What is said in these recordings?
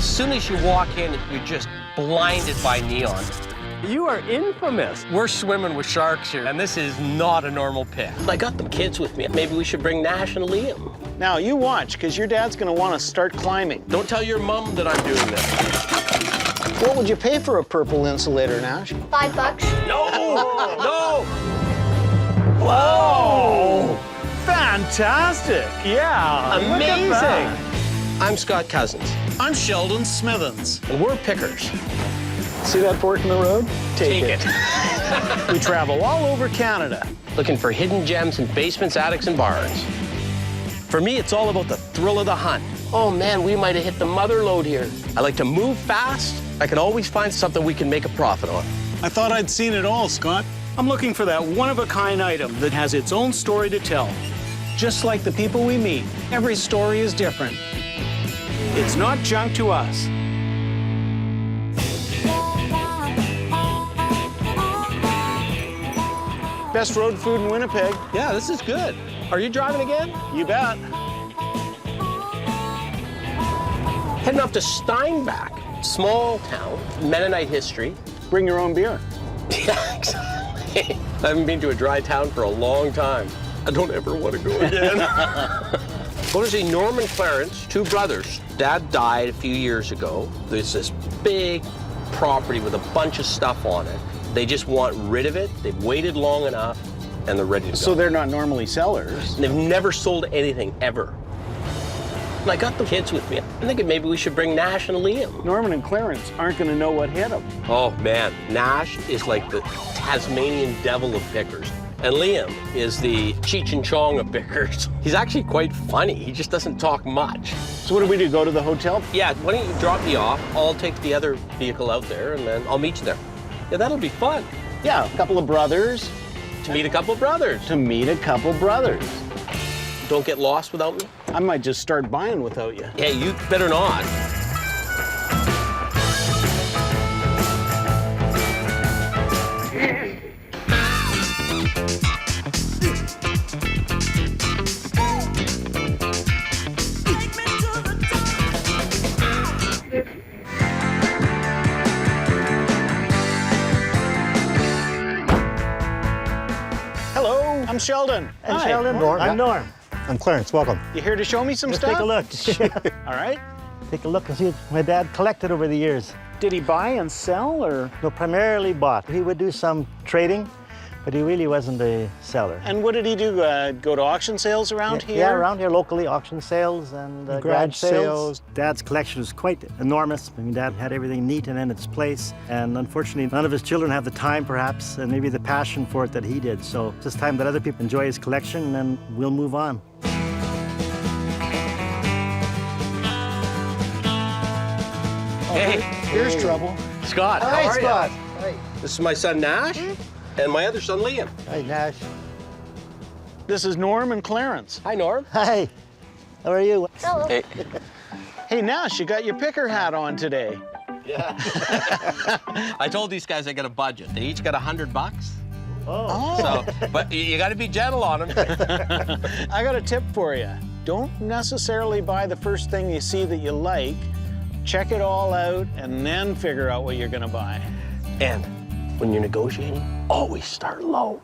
As soon as you walk in, you're just blinded by neon. You are infamous. We're swimming with sharks here, and this is not a normal pit. I got the kids with me. Maybe we should bring Nash and Liam. Now, you watch, because your dad's going to want to start climbing. Don't tell your mom that I'm doing this. What would you pay for a purple insulator, Nash? $5. No! No! Whoa! Fantastic! Yeah! Amazing! I'm Scott Cousins, I'm Sheldon Smithens. and we're pickers. See that fork in the road? Take it. We travel all over Canada. Looking for hidden gems in basements, attics, and barns. For me, it's all about the thrill of the hunt. Oh man, we might have hit the mother lode here. I like to move fast. I can always find something we can make a profit on. I thought I'd seen it all, Scott. I'm looking for that one-of-a-kind item that has its own story to tell. Just like the people we meet, every story is different. It's not junk to us. Best road food in Winnipeg. Yeah, this is good. Are you driving again? You bet. Heading off to Steinbach, small town, Mennonite history. Bring your own beer. Yeah, exactly. I haven't been to a dry town for a long time. I don't ever want to go again. Going to see Norman and Clarence, two brothers. Dad died a few years ago. There's this big property with a bunch of stuff on it. They just want rid of it. They've waited long enough, and they're ready to go. So they're not normally sellers. They've never sold anything, ever. And I got the kids with me. I'm thinking maybe we should bring Nash and Liam. Norman and Clarence aren't going to know what hit them. Oh, man. Nash is like the Tasmanian devil of pickers. And Liam is the Cheech and Chong of pickers. He's actually quite funny. He just doesn't talk much. So what do we do, go to the hotel? Yeah, why don't you drop me off? I'll take the other vehicle out there, and then I'll meet you there. Yeah, that'll be fun. Yeah, a couple of brothers. To meet a couple of brothers. To meet a couple brothers. Don't get lost without me. I might just start buying without you. Hey, you better not. Hello, I'm Sheldon. And Hi. Sheldon, I'm Norm. I'm Clarence, welcome. You here to show me some Let's stuff? take a look. All right. Take a look and see what my dad collected over the years. Did he buy and sell, or? No, primarily bought. He would do some trading, but he really wasn't a seller. And what did he do? Go to auction sales around here? Yeah, around here locally, auction sales and garage sales. Dad's collection was quite enormous. I mean, Dad had everything neat and in its place. And unfortunately, none of his children have the time, perhaps, and maybe the passion for it that he did. So it's just time that other people enjoy his collection, and we'll move on. Hey. Here's trouble. Scott, Hi, how are Scott. you? Hi. This is my son, Nash, and my other son, Liam. Hi, Nash. This is Norm and Clarence. Hi, Norm. Hi. How are you? Hello. Hey. Hey, Nash, you got your picker hat on today. Yeah. I told these guys I got a budget. They each got $100. Oh. So, but you got to be gentle on them. I got a tip for you. Don't necessarily buy the first thing you see that you like. Check it all out and then figure out what you're going to buy. And when you're negotiating, always start low.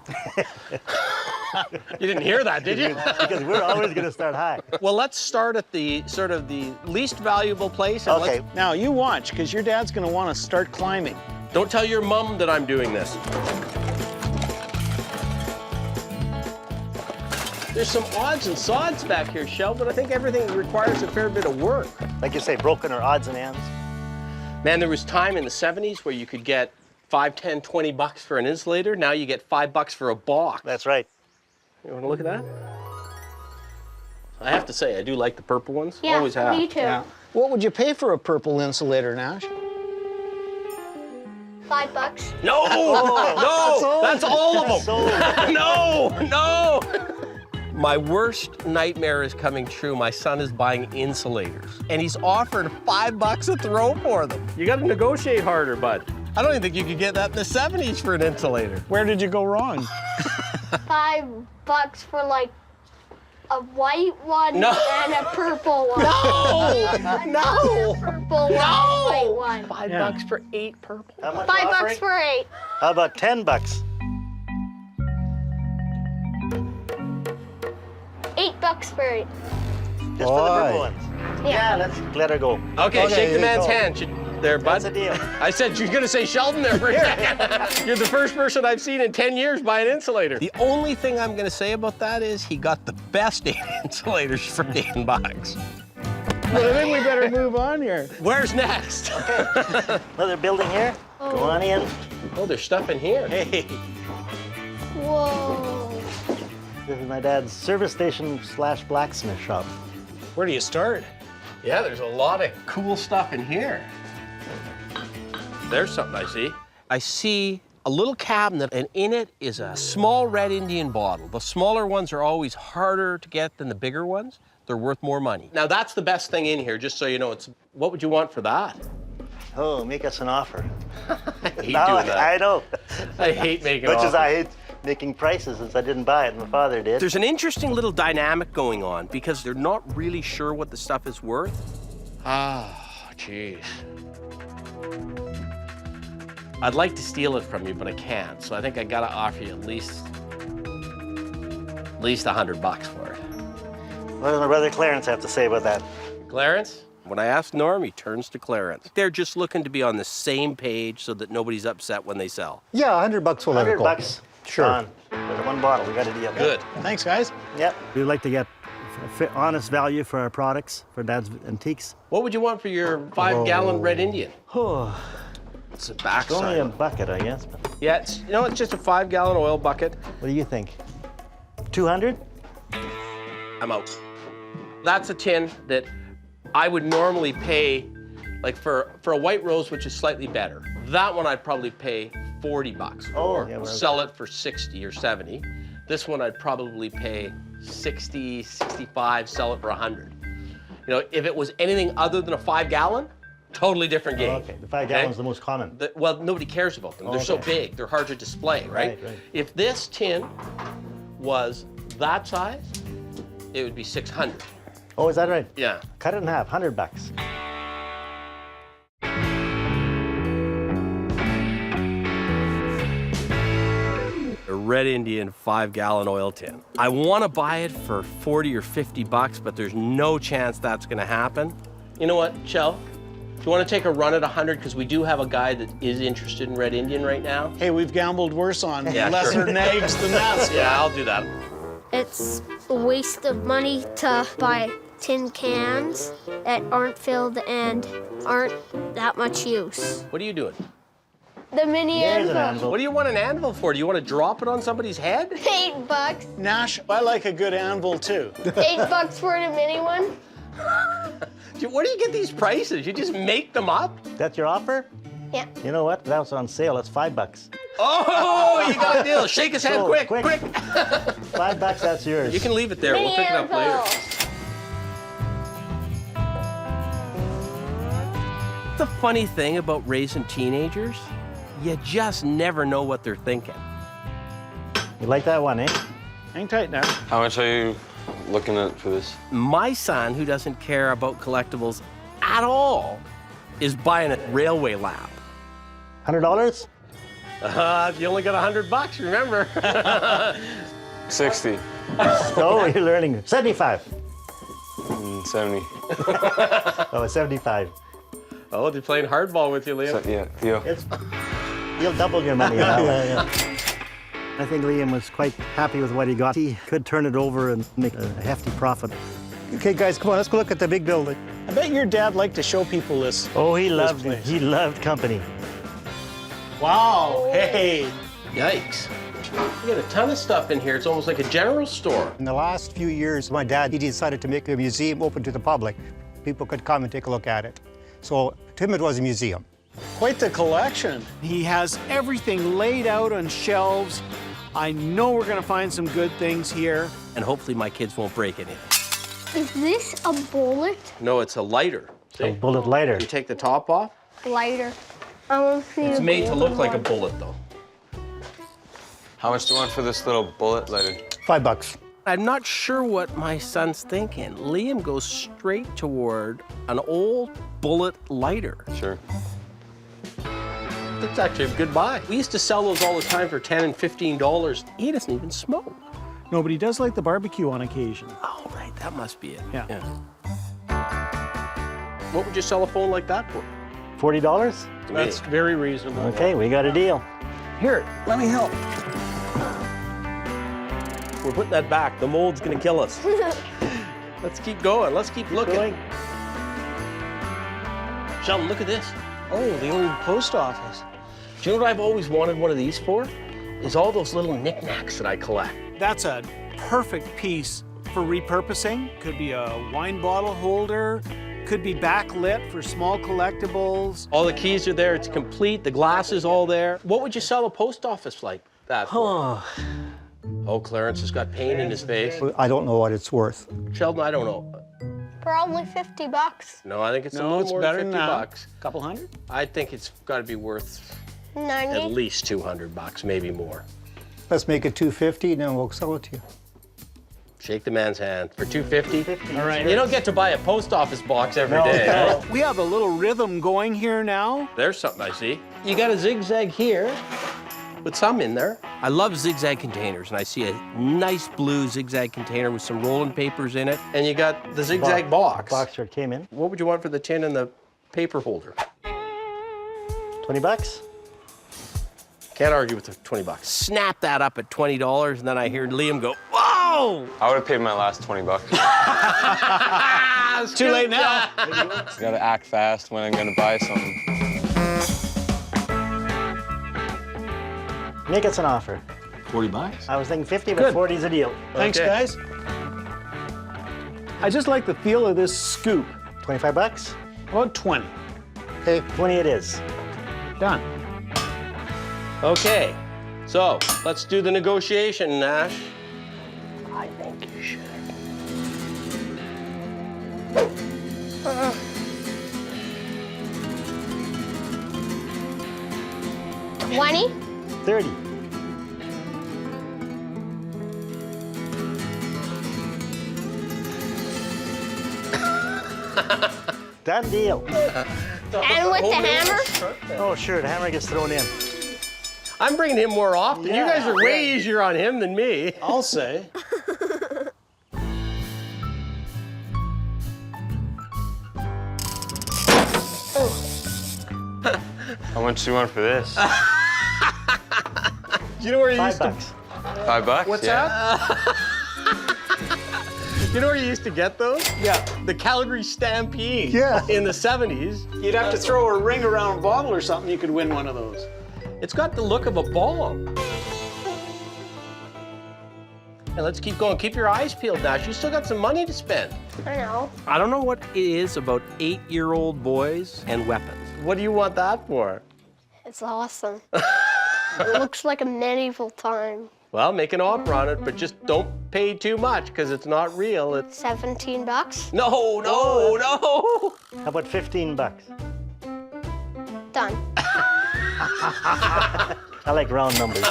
You didn't hear that, did you? Because we're always going to start high. Well, let's start at the sort of the least valuable place. And Okay. Now, you watch, because your dad's going to want to start climbing. Don't tell your mom that I'm doing this. There's some odds and sods back here, Sheldon. I think everything requires a fair bit of work. Like you say, broken or odds and ends. Man, there was time in the 70s where you could get $5, $10, $20 for an insulator. Now you get $5 for a box. That's right. You want to look at that? I have to say, I do like the purple ones. Yeah, Always have. me too. What would you pay for a purple insulator, Nash? $5. No! No! That's all of them! Sold. No! No! My worst nightmare is coming true. My son is buying insulators, and he's offered $5 a throw for them. You got to negotiate harder, bud. I don't even think you could get that in the 70s for an insulator. Where did you go wrong? $5 for like a white one No. and a purple one. No! No! Purple one, white one. $5 for 8 purple. How much $5 offering? for 8. How about $10? $8 for 8. Just for the purple ones. Yeah, let's let her go. Okay, shake the man's go. hand. There, bud. That's a deal. I said you're gonna say Sheldon there for a second. You're the first person I've seen in 10 years buy an insulator. The only thing I'm gonna say about that is he got the best insulators for $10. But I think we better move on here. Where's next? Another building here. Go on in. Oh, there's stuff in here. Hey, Whoa. this is my dad's service station / blacksmith shop. Where do you start? Yeah, there's a lot of cool stuff in here. There's something I see. I see a little cabinet, and in it is a small red Indian bottle. The smaller ones are always harder to get than the bigger ones. They're worth more money. Now, that's the best thing in here, just so you know. What would you want for that? Oh, make us an offer. I hate No, doing that. I know. I hate making Much as offers. I hate making prices, since I didn't buy it, my father did. There's an interesting little dynamic going on because they're not really sure what the stuff is worth. Ah, jeez. I'd like to steal it from you, but I can't. So I think I gotta offer you at least $100 for it. What does my brother Clarence have to say about that? Clarence? When I ask Norm, he turns to Clarence. They're just looking to be on the same page so that nobody's upset when they sell. Yeah, $100 will let it go. $100. Sure. Gone. There's one bottle. We got a deal. Good. Thanks, guys. Yep. We like to get honest value for our products, for Dad's antiques. What would you want for your 5-gallon red Indian? Oh, It's a it's only a backside. bucket, I guess. But Yeah, it's just a 5-gallon oil bucket. what do you think? 200? I'm out. That's a tin that I would normally pay, like for a white rose, which is slightly better. That one I'd probably pay $40 Oh, for, yeah, well- sell it for 60 or 70. This one I'd probably pay 60, 65, sell it for 100. You know, if it was anything other than a 5-gallon, totally different game. Oh, okay. The 5 gallons is the most common. Well, nobody cares about them. They're so Okay. big, they're hard to display, right? Right. If this tin was that size, it would be 600. Oh, is that right? Yeah. Cut it in half, $100. A red Indian 5-gallon oil tin. I want to buy it for 40 or 50 bucks, but there's no chance that's going to happen. You know what, Shell? Do you want to take a run at 100? Because we do have a guy that is interested in red Indian right now. Hey, we've gambled worse on Yeah, lesser sure. nags than that. Yeah, I'll do that. It's a waste of money to buy tin cans that aren't filled and aren't that much use. What are you doing? The mini There's an anvil. anvil. What do you want an anvil for? Do you want to drop it on somebody's head? $8. Nash, I like a good anvil too. $8 for the mini one. Where do you get these prices? You just make them up? That's your offer? Yeah. You know what? That was on sale. That's $5. Oh, you got a deal. Shake his hand Sold. quick, Quick. quick. $5, that's yours. You can leave it there. Mini We'll pick it up anvil. later. The funny thing about raising teenagers, you just never know what they're thinking. You like that one, eh? Hang tight now. How much are you looking at for this? My son, who doesn't care about collectibles at all, is buying a railway lamp. $100? You only got $100, remember? 60, No, you're learning. 75. 70. Oh, 75. Oh, they're playing hardball with you, Liam. So, yeah, deal. You'll double your money now. I think Liam was quite happy with what he got. He could turn it over and make a hefty profit. Okay, guys, come on, let's go look at the big building. I bet your dad liked to show people this. Oh, he loved it. place. He loved company. Wow, hey. Yikes. You got a ton of stuff in here. It's almost like a general store. In the last few years, my dad, he decided to make a museum open to the public. People could come and take a look at it. So to him, it was a museum. Quite the collection. He has everything laid out on shelves. I know we're gonna find some good things here. And hopefully my kids won't break anything. Is this a bullet? No, it's a lighter. A See? bullet lighter. You take the top off. Lighter. I want to see It's the made to look bullet like a one. bullet, though. How much do you want for this little bullet lighter? $5. I'm not sure what my son's thinking. Liam goes straight toward an old bullet lighter. Sure. That's actually a good buy. We used to sell those all the time for $10 and $15. He doesn't even smoke. No, but he does like the barbecue on occasion. Oh, right, that must be it. Yeah. What would you sell a phone like that for? $40? That's very reasonable. Okay, we got a deal. Here, let me help. We're putting that back. The mold's gonna kill us. Let's keep going. Let's keep looking. Going. Sheldon, look at this. Oh, the old post office. Do you know what I've always wanted one of these for? Is all those little knickknacks that I collect. That's a perfect piece for repurposing. Could be a wine bottle holder, could be backlit for small collectibles. All the keys are there. It's complete. The glass is all there. What would you sell a post office like that for? Oh, Clarence has got pain in his face. I don't know what it's worth. Sheldon, I don't know. Probably $50. No, I think it's a No, little it's more better than than $50. that. Couple hundred? I think it's got to be worth 90. at least $200, maybe more. Let's make it $250, and then we'll sell it to you. Shake the man's hand for $250. All right. You don't get to buy a post office box every day. eh? We have a little rhythm going here now. There's something I see. You got a zigzag here with some in there. I love zigzag containers, and I see a nice blue zigzag container with some rolling papers in it, and you got the zigzag box. Box where it came in. What would you want for the tin and the paper holder? $20? Can't argue with the $20. Snap that up at $20, and then I hear Liam go, whoa! I would have paid my last $20. It's Too late now. Gotta act fast when I'm gonna buy something. Make us an offer. $40. I was thinking 50, but Good. 40 is a deal. Thanks, Okay. guys. I just like the feel of this scoop. $25? About 20. Okay, 20 it is. Done. Okay, so let's do the negotiation, Nash. I think you should. $20? 30. Done deal. And with the hammer? Oh, sure, the hammer gets thrown in. I'm bringing him more often. You guys are way easier on him than me. I'll say. How much do you want for this? You know where you used $5. $5? What's yeah. that? You know where you used to get those? Yeah. The Calgary Stampede. Yeah. In the 70s. You'd have to throw a ring around a bottle or something, you could win one of those. It's got the look of a bomb. And let's keep going. Keep your eyes peeled, Nash. You still got some money to spend. I know. I don't know what it is about 8-year-old boys and weapons. What do you want that for? It's awesome. It looks like a medieval time. Well, make an offer on it, but just don't pay too much because it's not real. It's $17? no. How about 15 bucks? Done. I like round numbers.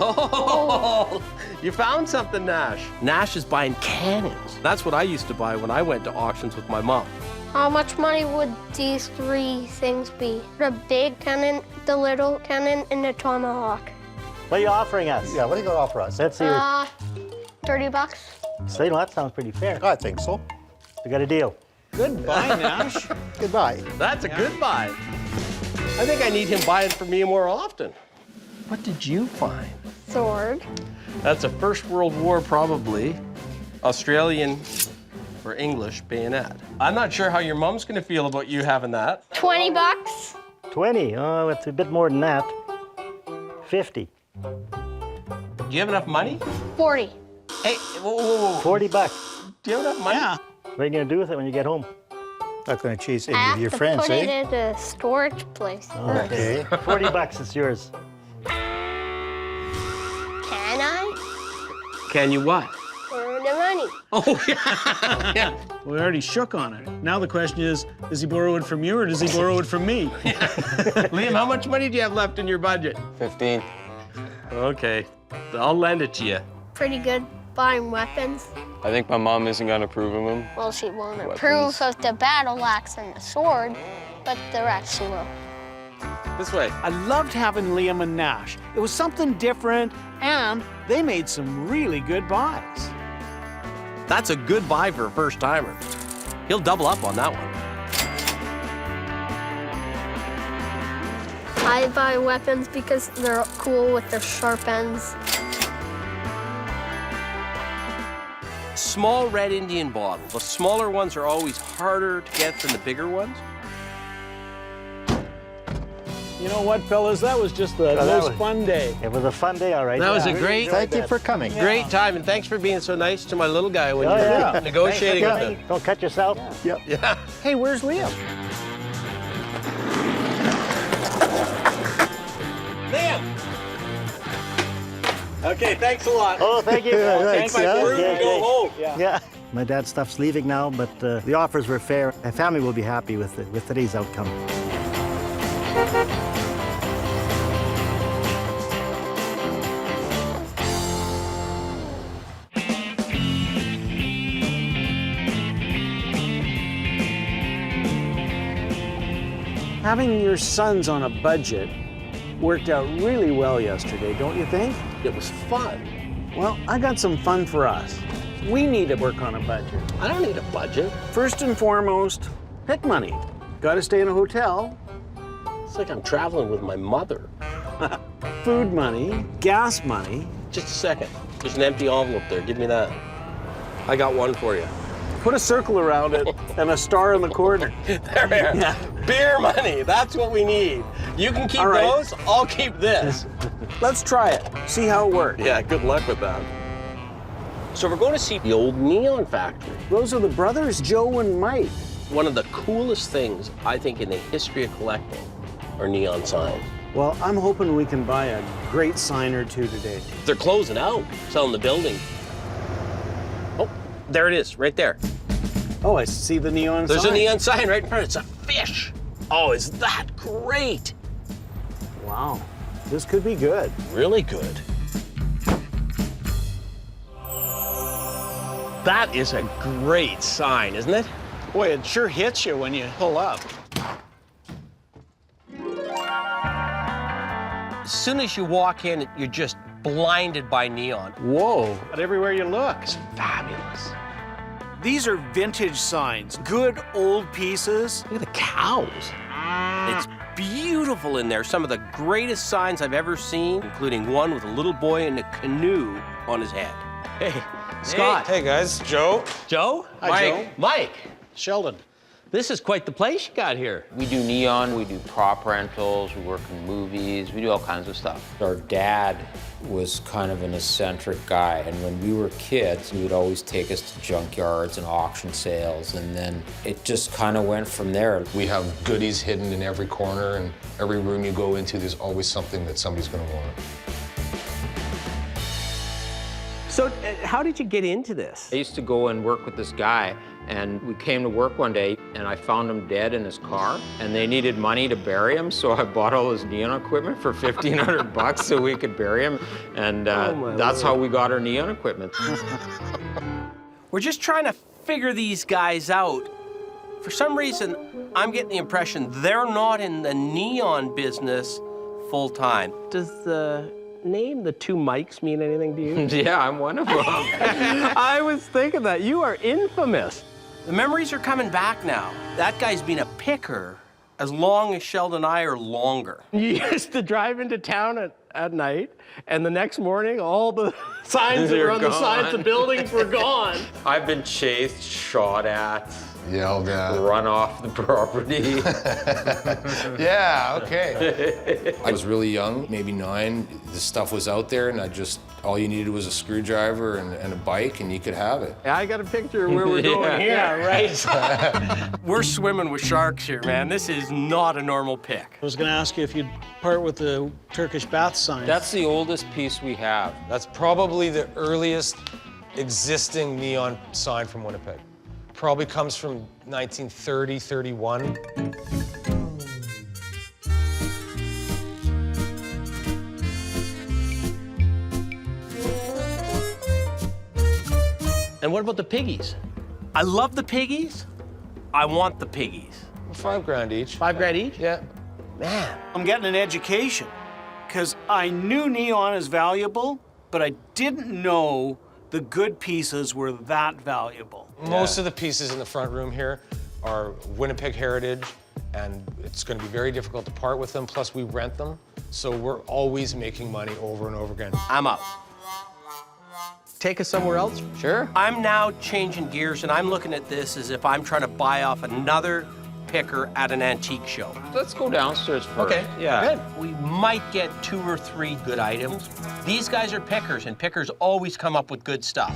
Oh, you found something, Nash. Nash is buying cannons. That's what I used to buy when I went to auctions with my mom. How much money would these three things be? The big cannon, the little cannon, and the tomahawk. What are you offering us? yeah, what are you gonna offer us? Let's see your... $30? Say, well, that sounds pretty fair. I think so. We got a deal. Goodbye, Nash. Goodbye. That's a good buy. I think I need him buying for me more often. What did you find? Sword. That's a First World War, probably. Australian or English bayonet. I'm not sure how your mom's gonna feel about you having that. $20? 20. Oh, it's a bit more than that. 50. Do you have enough money? 40. Hey, whoa. 40 bucks. Do you have enough money? Yeah. What are you gonna do with it when you get home? Not gonna chase any I of have your to friends, put it eh? in a storage place. Okay. 40 bucks is yours. Can I? Can you what? Earn the money. Oh, yeah. Yeah. We already shook on it. Now the question is, does he borrow it from you or does he borrow it from me? Liam, how much money do you have left in your budget? 15. Okay, I'll lend it to you. pretty good buying weapons. I think my mom isn't gonna approve of them. Well, she won't Weapons. approve of the battle axe and the sword, but the rest she will. This way. I loved having Liam and Nash. It was something different, and they made some really good buys. That's a good buy for a first-timer. He'll double up on that one. I buy weapons because they're cool with their sharp ends. Small red Indian bottle. The smaller ones are always harder to get than the bigger ones. You know what, fellas? That was just the most fun day. It was a fun day, all right. That was a Yeah. great, Thank you for coming. great time, and thanks for being so nice to my little guy when Oh, you were yeah. negotiating with him. Don't cut yourself. Yep. Yeah. Hey, where's Liam? Liam! Okay, thanks a lot. Oh, thank you. Thanks, my yeah. word, Yeah, go yeah. home. Yeah. My dad's stuff's leaving now, but the offers were fair. My family will be happy with today's outcome. Having your sons on a budget worked out really well yesterday, don't you think? It was fun. Well, I got some fun for us. We need to work on a budget. I don't need a budget. First and foremost, pick money. Got to stay in a hotel. It's like I'm traveling with my mother. Food money, gas money. Just a second. There's an empty envelope there. Give me that. I got one for you. Put a circle around it and a star in the corner. There we are. Yeah. Beer money. That's what we need. You can keep All right. those. I'll keep this. Let's try it. See how it works. Yeah, good luck with that. So we're going to see the old neon factory. Those are the brothers, Joe and Mike. One of the coolest things, I think, in the history of collecting are neon signs. Well, I'm hoping we can buy a great sign or two today. They're closing out, selling the building. Oh, there it is, right there. Oh, I see the neon There's sign. a neon sign right in front. It's a fish. Oh, is that great? Wow, this could be good. Really good. That is a great sign, isn't it? Boy, it sure hits you when you pull up. As soon as you walk in, you're just blinded by neon. Whoa. But everywhere you look. It's fabulous. These are vintage signs, good old pieces. Look at the cows. It's beautiful in there. Some of the greatest signs I've ever seen, including one with a little boy in a canoe on his head. Hey, Scott. Hey guys, Joe. Joe? Hi, Mike. Joe. Mike, Sheldon. this is quite the place you got here. We do neon, we do prop rentals, we work in movies, we do all kinds of stuff. Our dad was kind of an eccentric guy, and when we were kids, he would always take us to junkyards and auction sales, and then it just kind of went from there. We have goodies hidden in every corner, and every room you go into, there's always something that somebody's going to want. So how did you get into this? I used to go and work with this guy, and we came to work one day, and I found him dead in his car, and they needed money to bury him, so I bought all his neon equipment for $1,500 so we could bury him, and that's how we got our neon equipment. We're just trying to figure these guys out. For some reason, I'm getting the impression they're not in the neon business full time. Does the name the two Mikes mean anything to you? Yeah, I'm one of them. I was thinking that. You are infamous. The memories are coming back now. That guy's been a picker as long as Sheldon and I are longer. You used to drive into town at night, and the next morning, all the signs that were on the sides of buildings were gone. I've been chased, shot at, Yelled at. run off the property. Yeah, okay. I was really young, maybe 9. The stuff was out there, and all you needed was a screwdriver and a bike, and you could have it. I got a picture of where we're going here. Yeah, right. We're swimming with sharks here, man. This is not a normal pick. I was going to ask you if you'd part with the Turkish bath sign. That's the oldest piece we have. That's probably the earliest existing neon sign from Winnipeg. Probably comes from 1930, 31. what about the piggies? I love the piggies. I want the piggies. $5 each. $5 each? Yeah. Man. I'm getting an education, because I knew neon is valuable, but I didn't know the good pieces were that valuable. Most of the pieces in the front room here are Winnipeg heritage, and it's going to be very difficult to part with them. Plus, we rent them, so we're always making money over and over again. I'm up. Take us somewhere else? Sure. I'm now changing gears, and I'm looking at this as if I'm trying to buy off another picker at an antique show. Let's go downstairs first. Okay, Yeah. good. We might get 2 or 3 good items. These guys are pickers, and pickers always come up with good stuff.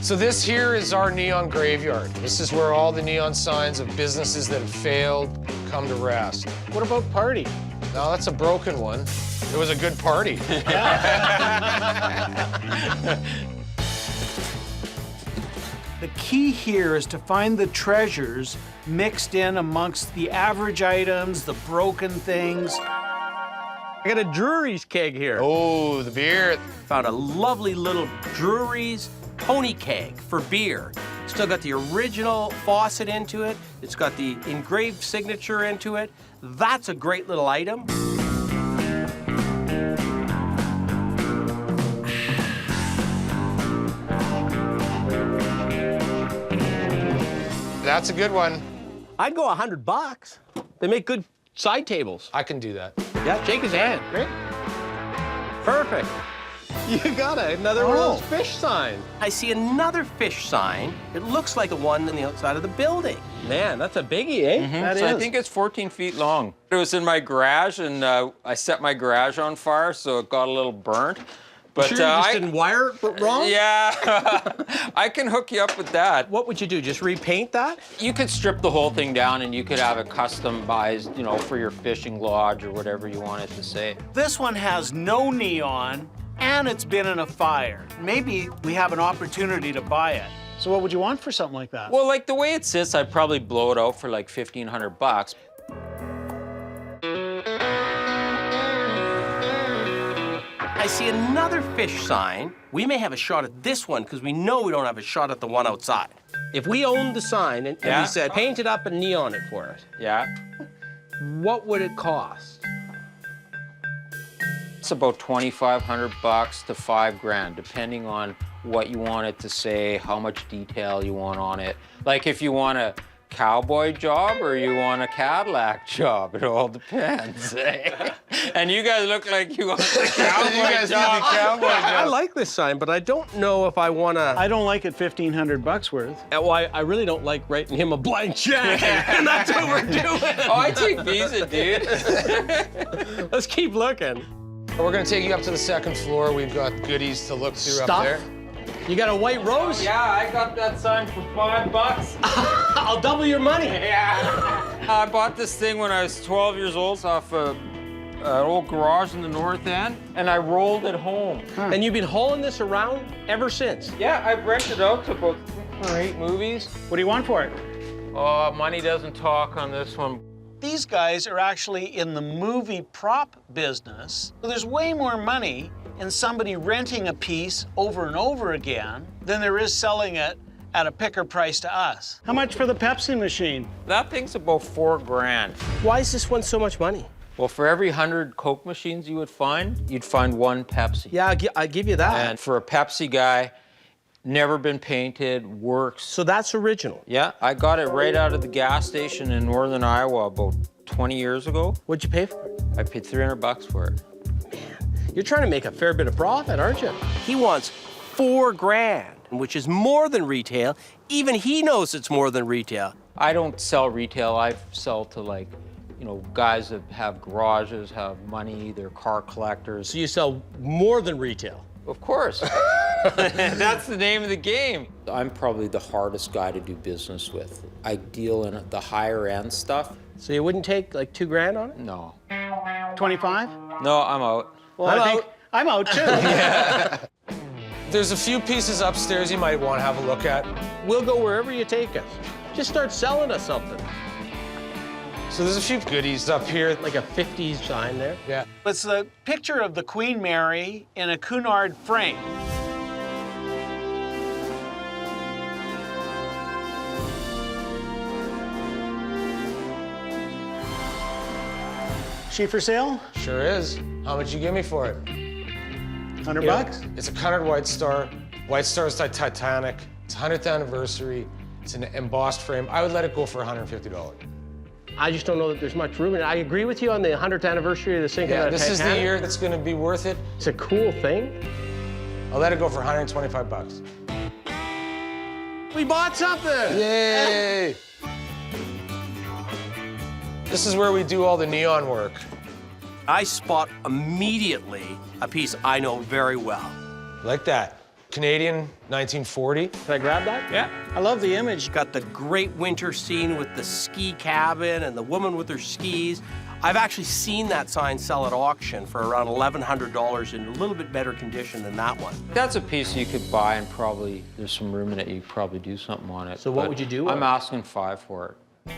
So this here is our neon graveyard. This is where all the neon signs of businesses that have failed come to rest. What about party? No, that's a broken one. It was a good party. The key here is to find the treasures mixed in amongst the average items, the broken things. I got a Drury's keg here. Oh, the beer. Found a lovely little Drury's pony keg for beer. Still got the original faucet into it. It's got the engraved signature into it. That's a great little item. That's a good one. I'd go $100. They make good side tables. I can do that. Yeah, shake his hand. Great. Perfect. You got another one of those fish signs. I see another fish sign. It looks like the one on the outside of the building. Man, that's a biggie, eh? Mm-hmm. So I think it's 14 feet long. It was in my garage, and I set my garage on fire, so it got a little burnt. But sure you just didn't wire it wrong? Yeah, I can hook you up with that. What would you do, just repaint that? You could strip the whole thing down, and you could have it customized, you know, for your fishing lodge or whatever you want it to say. This one has no neon, and it's been in a fire. Maybe we have an opportunity to buy it. So what would you want for something like that? Well, like the way it sits, I'd probably blow it out for like $1,500. I see another fish sign. We may have a shot at this one because we know we don't have a shot at the one outside. If we owned the sign and we said, paint it up and neon it for us, what would it cost? It's about $2,500 to $5,000, depending on what you want it to say, how much detail you want on it. Like if you want a cowboy job or you want a Cadillac job, it all depends. And you guys look like you want the cowboy job. I like this sign, but I don't know if I want to. I don't like it $1,500 worth. Well, I really don't like writing him a blank check, and that's what we're doing. Oh, I take Visa, dude. Let's keep looking. We're going to take you up to the second floor. We've got goodies to look through Stuff? up there. You got a white rose? Yeah, I got that sign for $5. I'll double your money. Yeah. I bought this thing when I was 12 years old off an old garage in the north end, and I rolled it home. And you've been hauling this around ever since? Yeah, I've rented out to about 6 or 8 movies. What do you want for it? Oh, money doesn't talk on this one. These guys are actually in the movie prop business. There's way more money in somebody renting a piece over and over again than there is selling it at a picker price to us. How much for the Pepsi machine? That thing's about $4,000. Why is this one so much money? Well, for every 100 Coke machines you would find, you'd find 1 Pepsi. Yeah, I give you that. And for a Pepsi guy, never been painted, works. So that's original? Yeah, I got it right out of the gas station in northern Iowa about 20 years ago. What'd you pay for it? I paid $300 for it. You're trying to make a fair bit of profit, aren't you? He wants $4,000, which is more than retail. Even he knows it's more than retail. I don't sell retail. I sell to, like, you know, guys that have garages, have money, they're car collectors. So you sell more than retail? Of course. That's the name of the game. I'm probably the hardest guy to do business with. I deal in the higher end stuff. So you wouldn't take like $2,000 on it? No. 25? No, I'm out. Well, I'm out too. There's a few pieces upstairs you might want to have a look at. We'll go wherever you take us. Just start selling us something. So there's a few goodies up here. Like a 50s sign there. Yeah. It's the picture of the Queen Mary in a Cunard frame. she for sale? Sure is. How much you give me for it? 100 bucks? It's a colored White Star. White Star is like Titanic. It's 100th anniversary. It's an embossed frame. I would let it go for $150. I just don't know that there's much room in it. I agree with you on the 100th anniversary of the sinking of the this is the Titanic. year that's going to be worth it. It's a cool thing. I'll let it go for 125 bucks. We bought something! Yay! This is where we do all the neon work. I spot immediately a piece I know very well. Like that. Canadian, 1940. Can I grab that? Yeah. I love the image. Got the great winter scene with the ski cabin and the woman with her skis. I've actually seen that sign sell at auction for around $1,100 in a little bit better condition than that one. That's a piece you could buy and probably, there's some room in it, you could probably do something on it. So what but would you do? I'm asking $5 for it.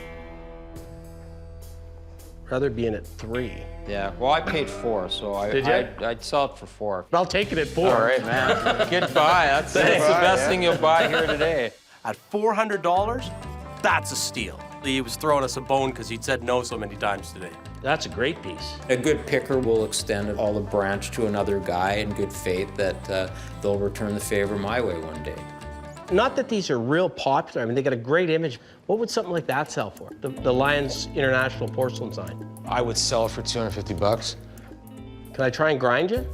Rather be in at 3. Yeah, well, I paid $4, so I'd sell it for $4. But I'll take it at 4. All right, man. Good buy. That's the best thing you'll buy here today. At $400, that's a steal. He was throwing us a bone because he'd said no so many times today. That's a great piece. A good picker will extend all the branch to another guy in good faith that they'll return the favor my way one day. Not that these are real popular. I mean, they got a great image. What would something like that sell for? The Lions International porcelain sign. I would sell it for 250 bucks. Can I try and grind you?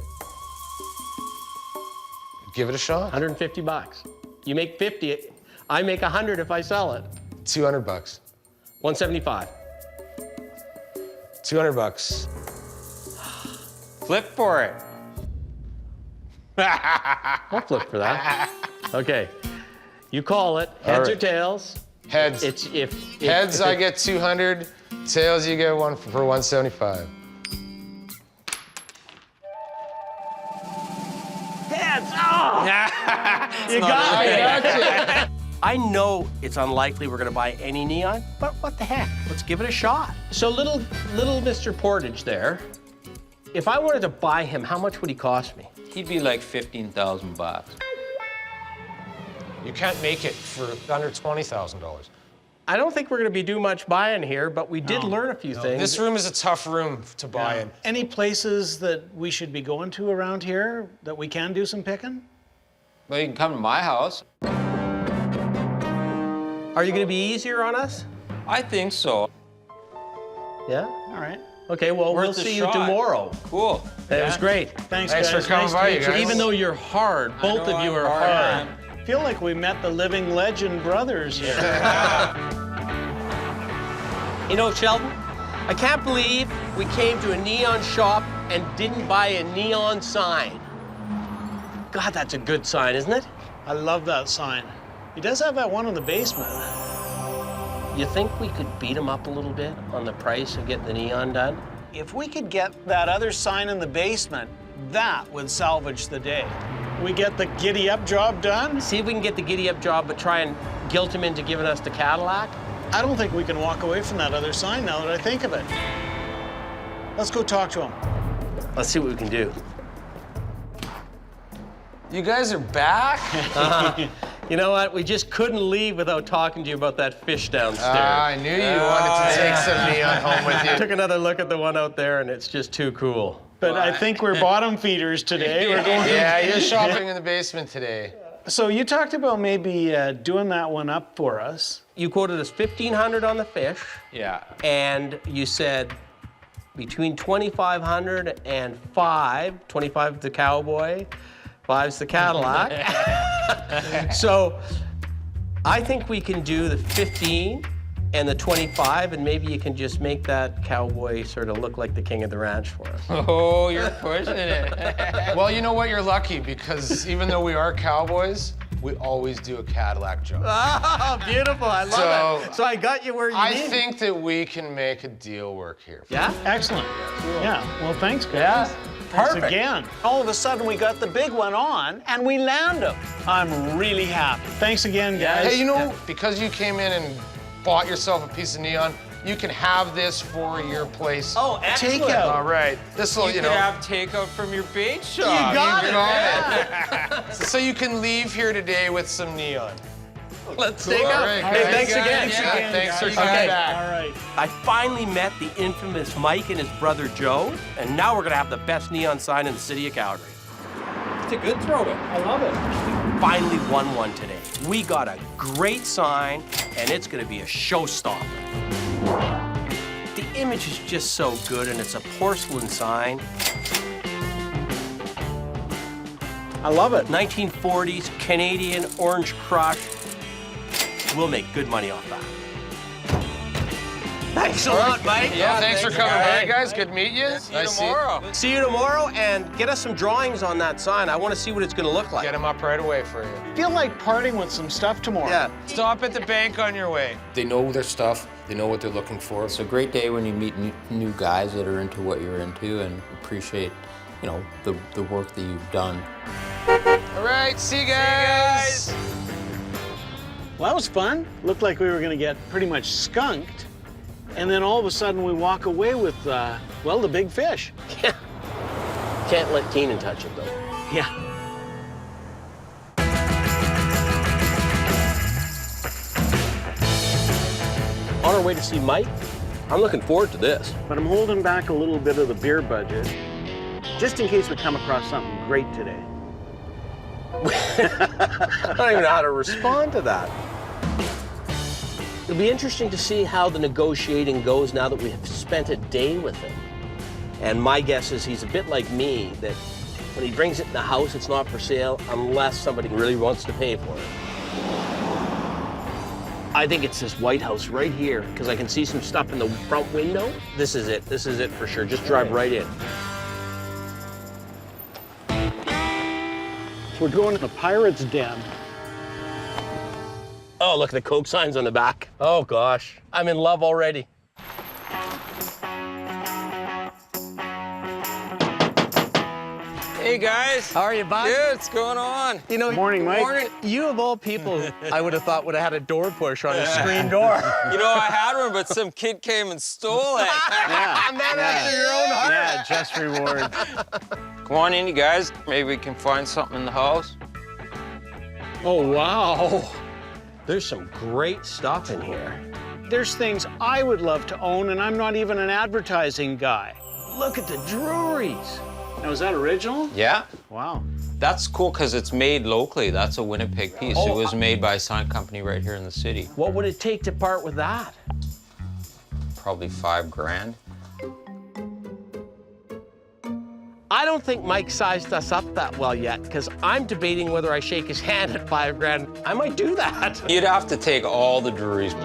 Give it a shot. 150 bucks. You make 50, I make 100 if I sell it. 200 bucks. 175. 200 bucks. Flip for it. I'll flip for that. Okay. You call it. Heads or tails? Heads. Heads, I get 200. Tails, you get one for 175. Heads! Oh! You got me. I know it's unlikely we're gonna buy any neon, but what the heck? Let's give it a shot. So little Mr. Portage there, if I wanted to buy him, how much would he cost me? He'd be like 15,000 bucks. You can't make it for under $20,000. I don't think we're gonna be doing much buying here, but we did learn a few things. This room is a tough room to buy in. Any places that we should be going to around here that we can do some picking? Well, you can come to my house. Are you gonna be easier on us? I think so. Yeah? All right. Okay, well, we'll Worth a see you shot. tomorrow. Cool. That was great. Thanks, Thanks guys. for coming Nice by, to you meet guys. Even though you're hard, both of you I'm are hard. man. I feel like we met the living legend brothers here. You know, Sheldon, I can't believe we came to a neon shop and didn't buy a neon sign. God, that's a good sign, isn't it? I love that sign. He does have that one in the basement. You think we could beat him up a little bit on the price of getting the neon done? If we could get that other sign in the basement, that would salvage the day. We get the giddy up job done? See if we can get the giddy up job, but try and guilt him into giving us the Cadillac. I don't think we can walk away from that other sign now that I think of it. Let's go talk to him. Let's see what we can do. You guys are back? You know what? We just couldn't leave without talking to you about that fish downstairs. I knew you wanted to take some neon home with you. Took another look at the one out there, and it's just too cool. But I think we're bottom feeders today. We're going. Yeah, you're shopping in the basement today. So you talked about maybe doing that one up for us. You quoted us $1,500 on the fish, Yeah. and you said between $2,500 and $5,000. 25 the cowboy, 5's the Cadillac. So I think we can do the 15 and the 25, and maybe you can just make that cowboy sort of look like the king of the ranch for us. Oh, you're pushing it. Well, you know what? You're lucky because even though we are cowboys, we always do a Cadillac job. Oh, beautiful. I love it. So I got you where you I need. think that we can make a deal work here. Yeah? Excellent. Yeah. Well, thanks, guys. Yeah. Thanks Perfect. again. All of a sudden, we got the big one on, and we land him. I'm really happy. Thanks again, guys. Hey, you know, because you came in and bought yourself a piece of neon, you can have this for your place. Oh, excellent. Takeout. All right. This will, You you could know. have takeout from your bait shop. You got it. So you can leave here today with some neon. Let's take out. Hey, thanks again. Thanks for coming Okay. back. All right. I finally met the infamous Mike and his brother Joe, and now we're gonna have the best neon sign in the city of Calgary. It's a good throw-in. I love it. We finally won one today. We got a great sign, and it's gonna be a showstopper. The image is just so good, and it's a porcelain sign. I love it. 1940s Canadian Orange Crush. We'll make good money off that. Thanks a lot, Mike. Yeah, thanks for coming by, guys. Good to meet you. See you tomorrow. See you tomorrow, and get us some drawings on that sign. I want to see what it's going to look like. Get them up right away for you. Feel like parting with some stuff tomorrow. Yeah. Stop at the bank on your way. They know their stuff. They know what they're looking for. It's a great day when you meet new guys that are into what you're into and appreciate, you know, the work that you've done. All right, see you guys. Well, that was fun. Looked like we were going to get pretty much skunked. And then all of a sudden we walk away with, well, the big fish. Yeah. Can't let Keenan touch it, though. Yeah. On our way to see Mike, I'm looking forward to this. But I'm holding back a little bit of the beer budget, just in case we come across something great today. I don't even know how to respond to that. It'll be interesting to see how the negotiating goes now that we have spent a day with him. And my guess is he's a bit like me, that when he brings it in the house, it's not for sale unless somebody really wants to pay for it. I think it's this White House right here, because I can see some stuff in the front window. This is it. This is it for sure. Just drive right in. We're going to the Pirate's Den. Oh, look at the Coke signs on the back. Oh, gosh. I'm in love already. Hey, guys. How are you, bud? Good, what's going on? You know, Morning, Mike. Morning. you of all people, I would have thought would have had a door push on a screen door. You know, I had one, but some kid came and stole it. Yeah. Man after your own heart. Yeah, just reward. Come on in, you guys. Maybe we can find something in the house. Oh, wow. There's some great stuff in here. There's things I would love to own, and I'm not even an advertising guy. Look at the druries. Now, is that original? Yeah. Wow. That's cool because it's made locally. That's a Winnipeg piece. Oh, It was made by a sign company right here in the city. What would it take to part with that? Probably $5 grand. I don't think Mike sized us up that well yet, because I'm debating whether I shake his hand at $5 grand. I might do that. You'd have to take all the druries.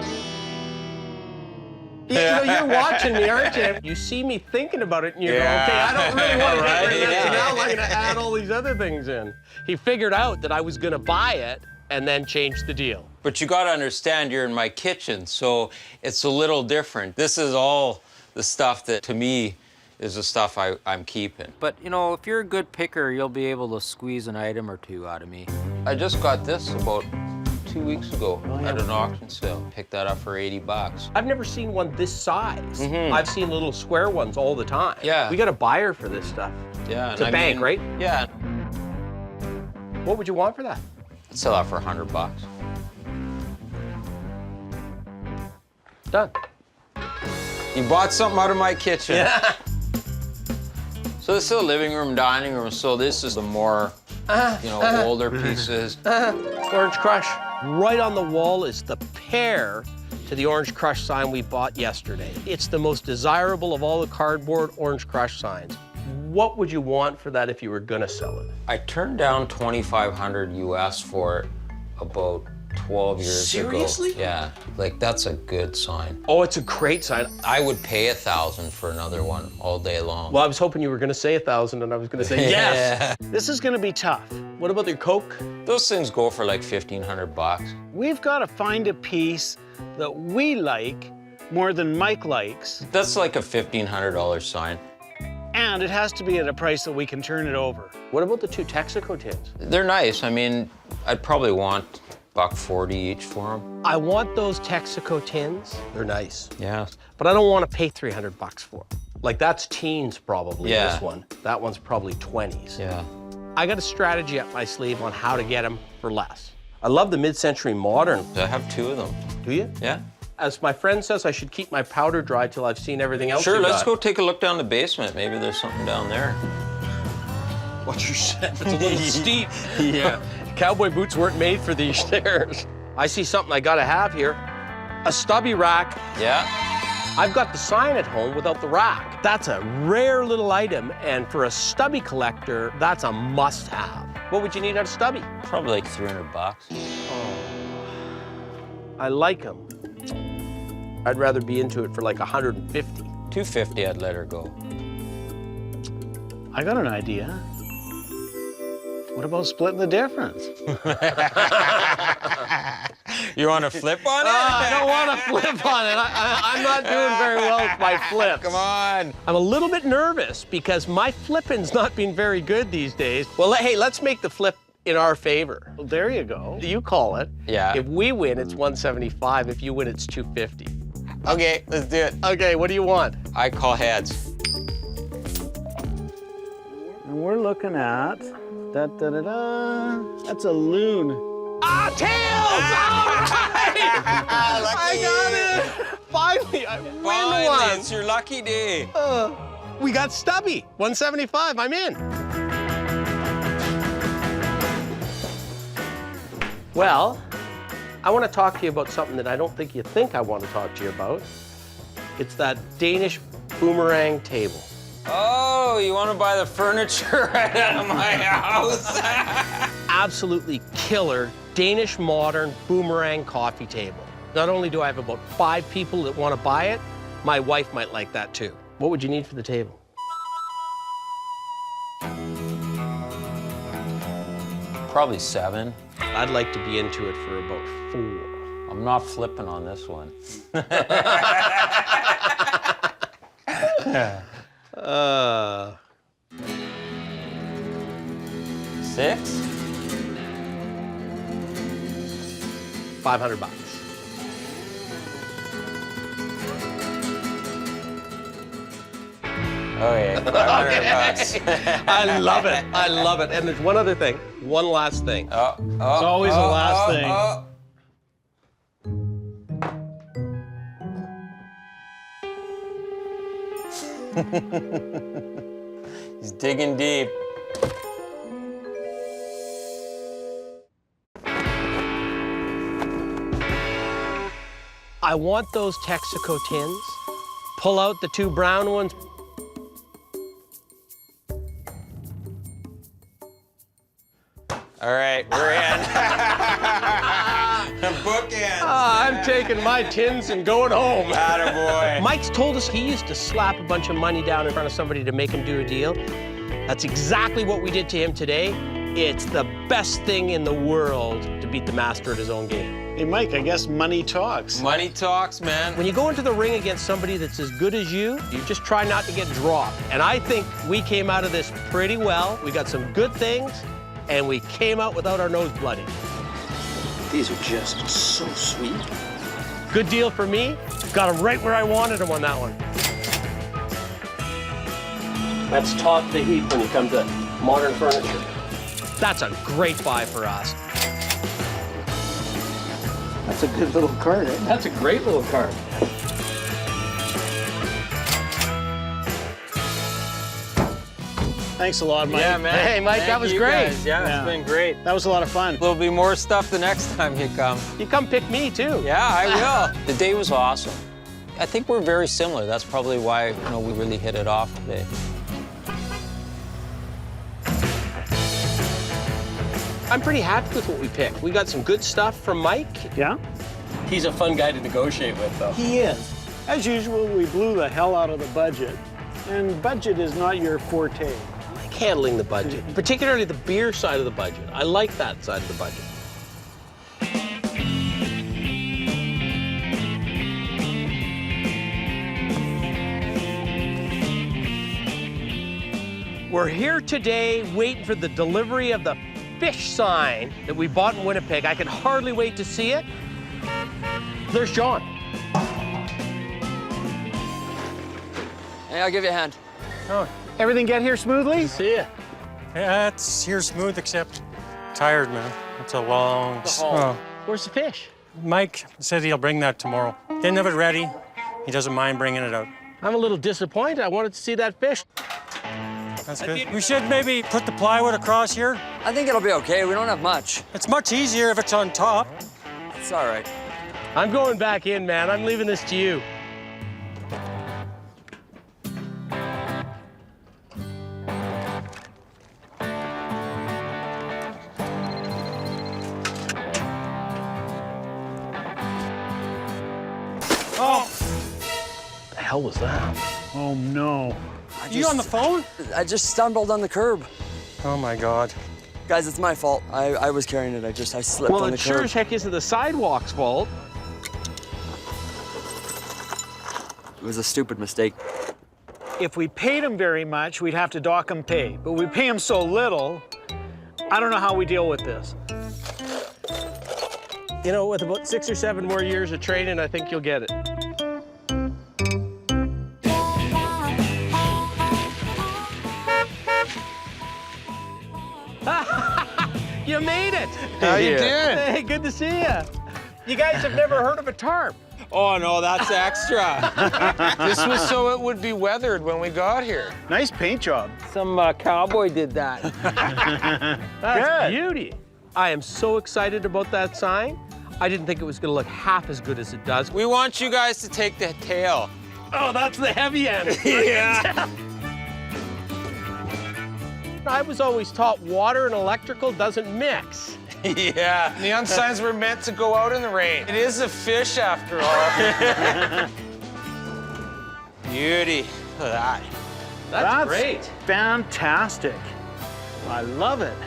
You know, you're watching me, aren't you? You see me thinking about it, and you're Yeah. going, okay, I don't really want to Right, get rid of this, so yeah. now I'm going to add all these other things in. He figured out that I was going to buy it and then change the deal. But you gotta understand, you're in my kitchen, so it's a little different. This is all the stuff that, to me, is the stuff I'm keeping. But, you know, if you're a good picker, you'll be able to squeeze an item or two out of me. I just got this about 2 weeks ago at an auction sale. Picked that up for $80. I've never seen one this size. Mhm. I've seen little square ones all the time. Yeah. We got a buyer for this stuff. Yeah. It's a bank, right? Yeah. What would you want for that? I'd sell that for $100. Done. You bought something out of my kitchen. Yeah. So this is a living room, dining room, so this is the more, you know, older pieces. Orange Crush. Right on the wall is the pair to the Orange Crush sign we bought yesterday. It's the most desirable of all the cardboard Orange Crush signs. What would you want for that if you were gonna sell it? I turned down $2,500 US for it about 12 years Seriously? ago. Yeah, like that's a good sign. Oh, it's a great sign. I would pay $1,000 for another one all day long. Well, I was hoping you were gonna say 1,000 and I was gonna say yes. This is gonna be tough. What about your Coke? Those things go for like $1,500. We've got to find a piece that we like more than Mike likes, That's like a $1,500 sign. and it has to be at a price that we can turn it over. What about the 2 Texaco tins? They're nice. I mean, I'd probably want $1.40 each for them. I want those Texaco tins. They're nice. Yeah. But I don't want to pay $300 for them. Like, that's teens probably, Yeah. this one. That one's probably 20s. Yeah. I got a strategy up my sleeve on how to get them for less. I love the mid-century modern. I have 2 of them. Do you? Yeah. As my friend says, I should keep my powder dry till I've seen everything else. Sure, you let's got. go take a look down the basement. Maybe there's something down there. Watch your step, it's a little steep. Yeah. Cowboy boots weren't made for these stairs. I see something I gotta have here. A stubby rack. Yeah. I've got the sign at home without the rack. That's a rare little item, and for a stubby collector, that's a must-have. What would you need out of stubby? Probably like $300. I like them. I'd rather be into it for like 150. $250, I'd let her go. I got an idea. What about splitting the difference? You want to flip on it? I don't want to flip on it. I'm not doing very well with my flips. Come on. I'm a little bit nervous because my flipping's not been very good these days. Well, hey, let's make the flip in our favor. Well, there you go. You call it. Yeah. If we win, it's 175. If you win, it's 250. Okay, let's do it. Okay, what do you want? I call heads. And we're looking at, that's a loon. Ah, tails! All right! I got it! Finally, I win one. It's your lucky day. We got stubby. 175, I'm in. Well, I want to talk to you about something that I don't think you think I want to talk to you about. It's that Danish boomerang table. Oh, you want to buy the furniture right out of my house? Absolutely killer Danish modern boomerang coffee table. Not only do I have about 5 people that want to buy it, my wife might like that too. What would you need for the table? Probably 7. I'd like to be into it for about 4. I'm not flipping on this one. 6? $500. Okay, $500. I love it. I love it. And there's one other thing. One last thing. It's always the last thing. He's digging deep. I want those Texaco tins. Pull out the 2 brown ones. All right, we're in. Bookends. I'm taking my tins and going home. Attaboy. Mike's told us he used to slap a bunch of money down in front of somebody to make him do a deal. That's exactly what we did to him today. It's the best thing in the world to beat the master at his own game. Hey, Mike, I guess money talks. Money talks, man. When you go into the ring against somebody that's as good as you just try not to get dropped. And I think we came out of this pretty well. We got some good things, and we came out without our nose bloody. These are just so sweet. Good deal for me. Got them right where I wanted them on that one. That's top the heap when you come to modern furniture. That's a great buy for us. That's a good little cart, eh? That's a great little cart. Thanks a lot, Mike. Yeah, man. Hey, Mike, Thank that was you great. guys. Yeah, it's been great. That was a lot of fun. There'll be more stuff the next time you come. You come pick me, too. Yeah, I will. The day was awesome. I think we're very similar. That's probably why, we really hit it off today. I'm pretty happy with what we picked. We got some good stuff from Mike. Yeah? He's a fun guy to negotiate with, though. He is. As usual, we blew the hell out of the budget. And budget is not your forte. I like handling the budget, particularly the beer side of the budget. I like that side of the budget. We're here today waiting for the delivery of the fish sign that we bought in Winnipeg. I can hardly wait to see it. There's John. Hey, I'll give you a hand. Oh, everything get here smoothly? See ya. Yeah, it's here smooth except tired, man. It's a long... Oh. Where's the fish? Mike said he'll bring that tomorrow. Didn't have it ready. He doesn't mind bringing it out. I'm a little disappointed. I wanted to see that fish. That's good. We should maybe put the plywood across here. I think it'll be okay. We don't have much. It's much easier if it's on top. It's all right. I'm going back in, man. I'm leaving this to you. Oh! The hell was that? Oh, no. You on the phone? I just stumbled on the curb. Oh, my God. Guys, it's my fault. I was carrying it. I slipped Well, on the it sure curb. as heck isn't the sidewalk's fault. It was a stupid mistake. If we paid him very much, we'd have to dock him pay. But we pay him so little, I don't know how we deal with this. You know, with about 6 or 7 more years of training, I think you'll get it. You made it! How you doing? Hey, good to see you. You guys have never heard of a tarp. Oh, no, that's extra. This was so it would be weathered when we got here. Nice paint job. Some cowboy did that. That's beauty. I am so excited about that sign. I didn't think it was going to look half as good as it does. We want you guys to take the tail. Oh, that's the heavy end. Yeah. I was always taught water and electrical doesn't mix. Yeah, neon signs were meant to go out in the rain. It is a fish after all. Beauty. Look at that. That's great. Fantastic. I love it.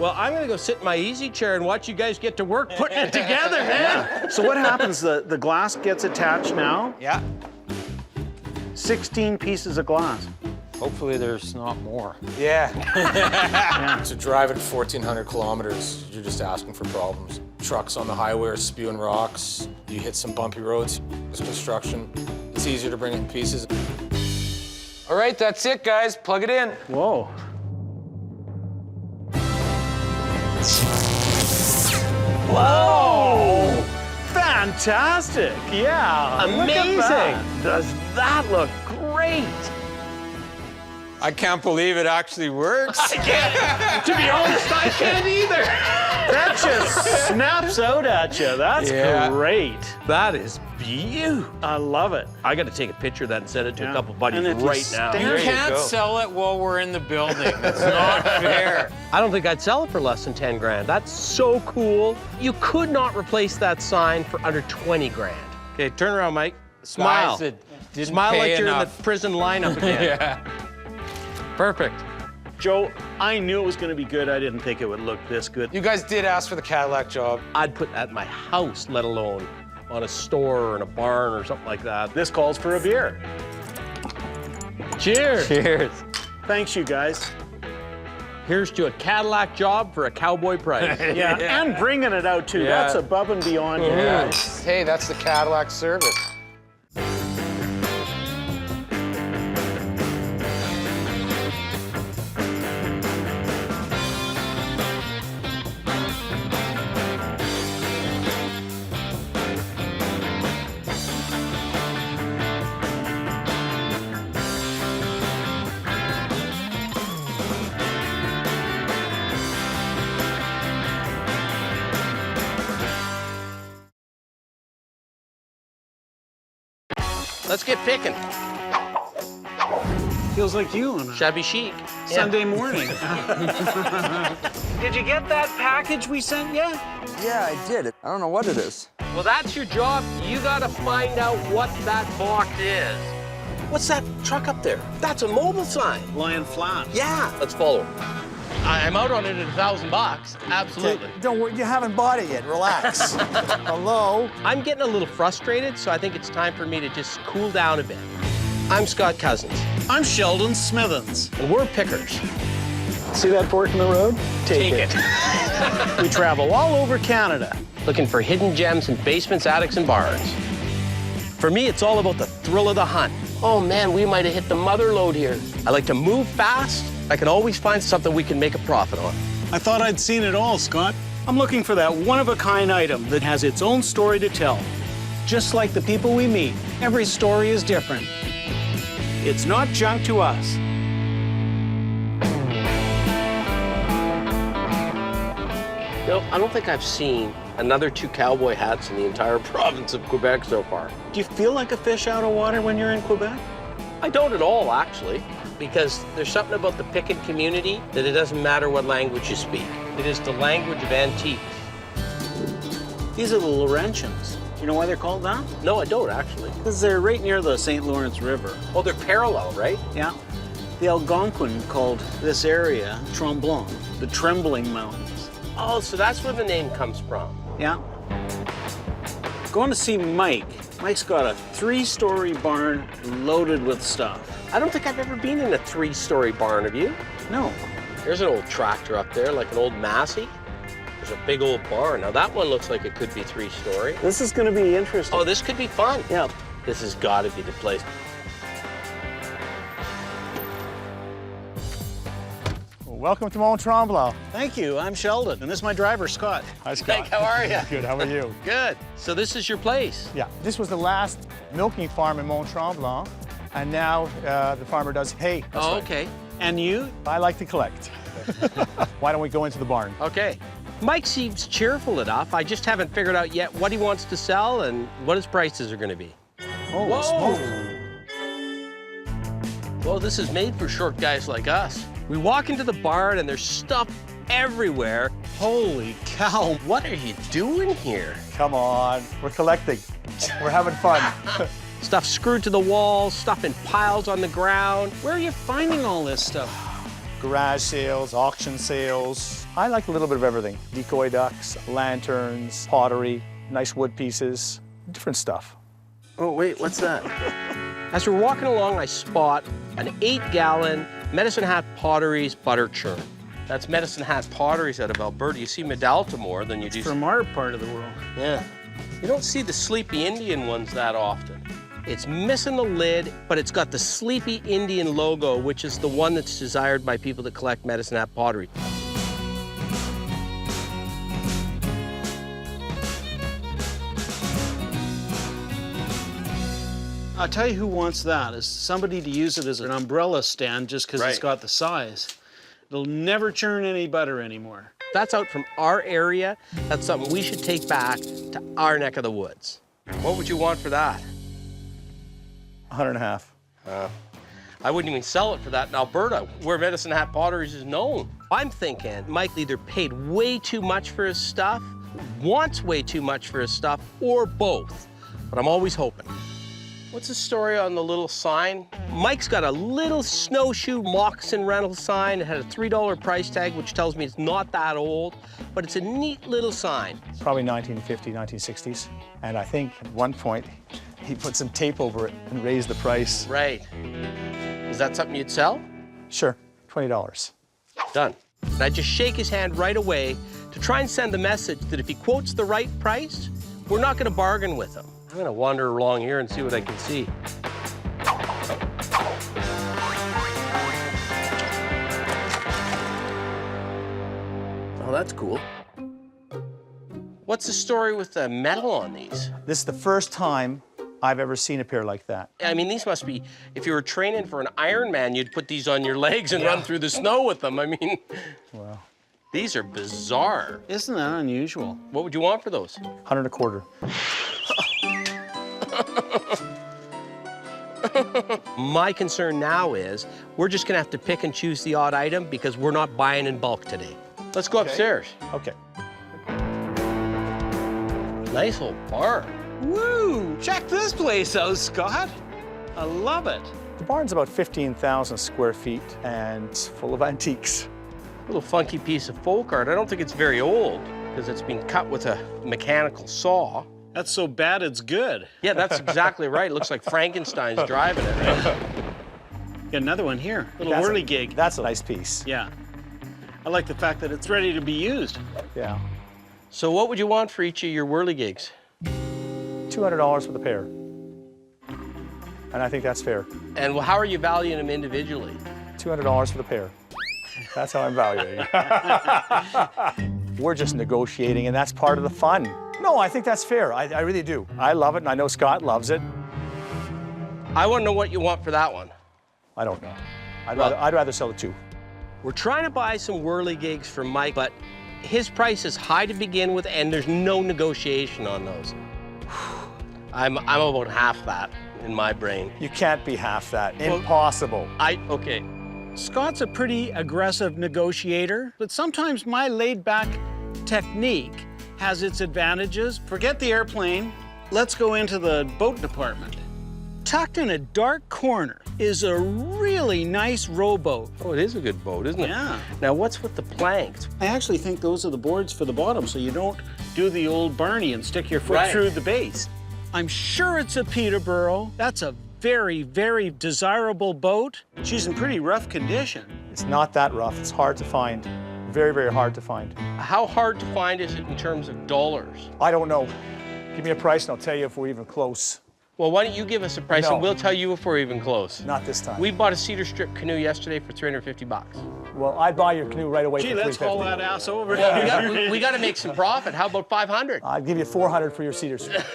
Well, I'm going to go sit in my easy chair and watch you guys get to work putting it together, man. So what happens? The glass gets attached now? Yeah. 16 pieces of glass. Hopefully there's not more. Yeah. To drive at 1,400 kilometers, you're just asking for problems. Trucks on the highway are spewing rocks. You hit some bumpy roads. This construction, it's easier to bring it in pieces. All right, that's it, guys. Plug it in. Whoa. Whoa! Fantastic! Yeah. Amazing. Look at that. Does that look great? I can't believe it actually works. I can't. To be honest, I can't either. That just snaps out at you. That's great. That is beautiful. I love it. I got to take a picture of that and send it to a couple buddies And if you right now. You can't sell it while we're in the building. That's not fair. I don't think I'd sell it for less than 10 grand. That's so cool. You could not replace that sign for under 20 grand. Okay, turn around, Mike. Smile. Guys, it didn't Smile pay like you're in enough. the prison lineup again. Yeah. Perfect. Joe, I knew it was going to be good. I didn't think it would look this good. You guys did ask for the Cadillac job. I'd put that in my house, let alone on a store or in a barn or something like that. This calls for a beer. Cheers. Cheers. Thanks, you guys. Here's to a Cadillac job for a cowboy price. Yeah, and bringing it out, too. Yeah. That's above and beyond. Yeah. Hey, that's the Cadillac service. Let's get picking. Feels like you on a Shabby chic. Sunday morning. Did you get that package we sent you? Yeah, I did. I don't know what it is. Well, that's your job. You gotta find out what that box is. What's that truck up there? That's a mobile sign. Lying flat. Yeah. Let's follow him. I'm out on it at $1,000. Absolutely. Don't worry, you haven't bought it yet. Relax. Hello? I'm getting a little frustrated, so I think it's time for me to just cool down a bit. I'm Scott Cousins, I'm Sheldon Smithens. and we're pickers. See that fork in the road? Take it. We travel all over Canada. Looking for hidden gems in basements, attics, and barns. For me, it's all about the thrill of the hunt. Oh man, we might have hit the mother lode here. I like to move fast. I can always find something we can make a profit on. I thought I'd seen it all, Scott. I'm looking for that one-of-a-kind item that has its own story to tell. Just like the people we meet, every story is different. It's not junk to us. No, I don't think I've seen another 2 cowboy hats in the entire province of Quebec so far. Do you feel like a fish out of water when you're in Quebec? I don't at all, actually, because there's something about the Pickett community that it doesn't matter what language you speak. It is the language of antiques. These are the Laurentians. You know why they're called that? No, I don't, actually. Because they're right near the St. Lawrence River. Oh, they're parallel, right? Yeah. The Algonquin called this area Tremblant, the Trembling Mountains. Oh, so that's where the name comes from. Yeah. Going to see Mike. Mike's got a 3-story barn loaded with stuff. I don't think I've ever been in a 3-story barn, have you? No. There's an old tractor up there, like an old Massey. There's a big old barn. Now that one looks like it could be 3-story. This is going to be interesting. Oh, this could be fun. Yeah. This has got to be the place. Welcome to Mont Tremblant. Thank you. I'm Sheldon, and this is my driver, Scott. Hi, Scott. Nick, how are you? Good, how are you? Good. So this is your place? Yeah, this was the last milking farm in Mont Tremblant, and now the farmer does hay. Oh, okay. And you? I like to collect. Why don't we go into the barn? Okay. Mike seems cheerful enough. I just haven't figured out yet what he wants to sell and what his prices are going to be. Oh, whoa! Well, this is made for short guys like us. We walk into the barn and there's stuff everywhere. Holy cow, What are you doing here? Come on, we're collecting. We're having fun. Stuff screwed to the wall, stuff in piles on the ground. where are you finding all this stuff? Garage sales, auction sales. I like a little bit of everything. Decoy ducks, lanterns, pottery, nice wood pieces, different stuff. Oh, wait, what's that? As we're walking along, I spot an 8-gallon Medicine Hat Potteries butter churn. That's Medicine Hat Potteries out of Alberta. You see Medalta more than you do. From our part of the world. Yeah. You don't see the Sleepy Indian ones that often. It's missing the lid, but it's got the Sleepy Indian logo, which is the one that's desired by people that collect Medicine Hat pottery. I'll tell you who wants that, is somebody to use it as an umbrella stand just because it's got the size. It'll never churn any butter anymore. That's out from our area. That's something we should take back to our neck of the woods. What would you want for that? 150. I wouldn't even sell it for that in Alberta, where Medicine Hat Potteries is known. I'm thinking Mike either paid way too much for his stuff, wants way too much for his stuff, or both. But I'm always hoping. What's the story on the little sign? Mike's got a little snowshoe moccasin rental sign. It had a $3 price tag, which tells me it's not that old, but it's a neat little sign. Probably 1950, 1960s. And I think at one point, he put some tape over it and raised the price. Right. Is that something you'd sell? Sure, $20. Done. And I just shake his hand right away to try and send the message that if he quotes the right price, we're not going to bargain with him. I'm going to wander along here and see what I can see. Oh, that's cool. What's the story with the metal on these? This is the first time I've ever seen a pair like that. I mean, these must be, if you were training for an Ironman, you'd put these on your legs and run through the snow with them. I mean, Wow. These are bizarre. Isn't that unusual? What would you want for those? 100 a quarter. My concern now is we're just gonna have to pick and choose the odd item because we're not buying in bulk today. Let's go upstairs. Okay. Nice old bar. Woo! Check this place out, Scott. I love it. The barn's about 15,000 square feet and it's full of antiques. Little funky piece of folk art. I don't think it's very old because it's been cut with a mechanical saw. That's so bad it's good. Yeah, that's exactly right. It looks like Frankenstein's driving it, right? Got another one here. Little That's whirligig. That's a nice piece. Yeah. I like the fact that it's ready to be used. Yeah. So what would you want for each of your whirligigs? $200 for the pair. And I think that's fair. And how are you valuing them individually? $200 for the pair. That's how I'm valuing it. We're just negotiating, and that's part of the fun. No, I think that's fair. I really do. I love it, and I know Scott loves it. I want to know what you want for that one. I don't know. I'd rather sell it too. We're trying to buy some whirligigs for Mike, but his price is high to begin with, and there's no negotiation on those. I'm about half that in my brain. You can't be half that. Impossible. Okay. Scott's a pretty aggressive negotiator, but sometimes my laid-back technique has its advantages. Forget the airplane. Let's go into the boat department. Tucked in a dark corner is a really nice rowboat. Oh, it is a good boat, isn't it? Yeah. Now, what's with the planks? I actually think those are the boards for the bottom, so you don't do the old Barney and stick your foot Right. through the base. I'm sure it's a Peterborough. That's a very, very desirable boat. She's in pretty rough condition. It's not that rough. It's hard to find. Very, very hard to find. How hard to find is it in terms of dollars? I don't know. Give me a price and I'll tell you if we're even close. Well, why don't you give us a price No. and we'll tell you if we're even close. Not this time. We bought a cedar strip canoe yesterday for $350. Well, I'd buy your canoe right away Gee, for let's haul $350. that ass over. We got to make some profit. How about 500? I'd give you $400 for your cedar strip.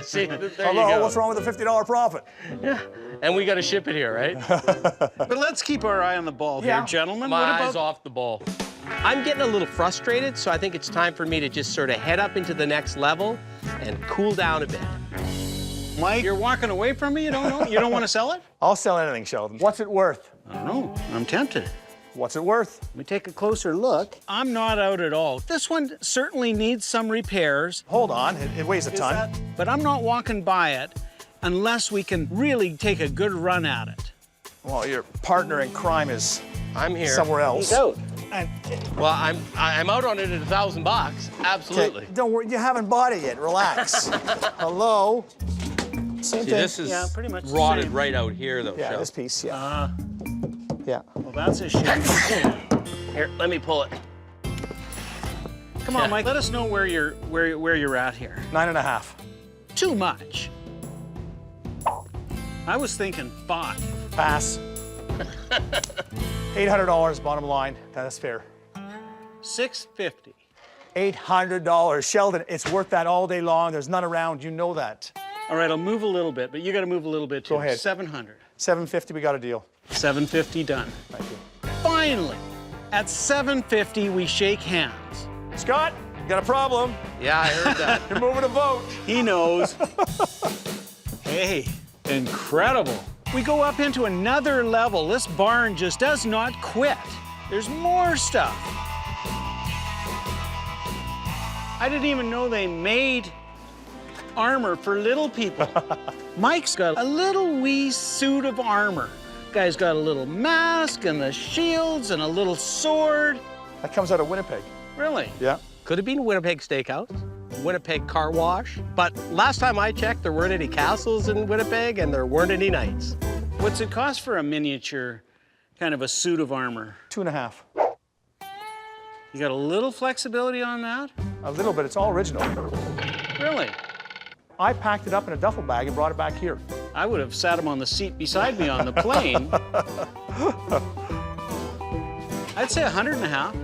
See, there you Hello, go. what's wrong with the $50 profit? Yeah, and we got to ship it here, right? But let's keep our eye on the ball here, gentlemen. My What eyes about off the ball. I'm getting a little frustrated, so I think it's time for me to just sort of head up into the next level and cool down a bit. Mike? You're walking away from me? You don't know? You don't want to sell it? I'll sell anything, Sheldon. What's it worth? I don't know. I'm tempted. What's it worth? Let me take a closer look. I'm not out at all. This one certainly needs some repairs. Hold on, it weighs a ton. But I'm not walking by it unless we can really take a good run at it. Well, your partner in crime is I'm here. somewhere else. He's out. Well, I'm out on it at $1,000. Absolutely. Okay, don't worry, you haven't bought it yet. Relax. Hello. Same See, thing. this is Yeah, pretty much the rotted same. right out here, though. Yeah, Shel. this piece, yeah. Yeah. Well, that's a shame. Here, let me pull it. Come on, Mike. Let us know where you're at here. 9.5. Too much. I was thinking 5. Pass. $800 bottom line. That's fair. $650. $800. Sheldon, it's worth that all day long. There's none around. You know that. All right, I'll move a little bit, but you got to move a little bit too. Go ahead. 700. $750, we got a deal. $750 done. Thank you. Finally, at $750, we shake hands. Scott, you got a problem. Yeah, I heard that. You're moving a boat. He knows. Hey, incredible. We go up into another level. This barn just does not quit. There's more stuff. I didn't even know they made armor for little people. Mike's got a little wee suit of armor. Guy's got a little mask and the shields and a little sword. That comes out of Winnipeg. Really? Yeah. Could have been Winnipeg Steakhouse, Winnipeg Car Wash, but last time I checked, there weren't any castles in Winnipeg and there weren't any knights. What's it cost for a miniature, kind of a suit of armor? 2.5. You got a little flexibility on that? A little bit. It's all original. Really? I packed it up in a duffel bag and brought it back here. I would have sat him on the seat beside me on the plane. I'd say 150.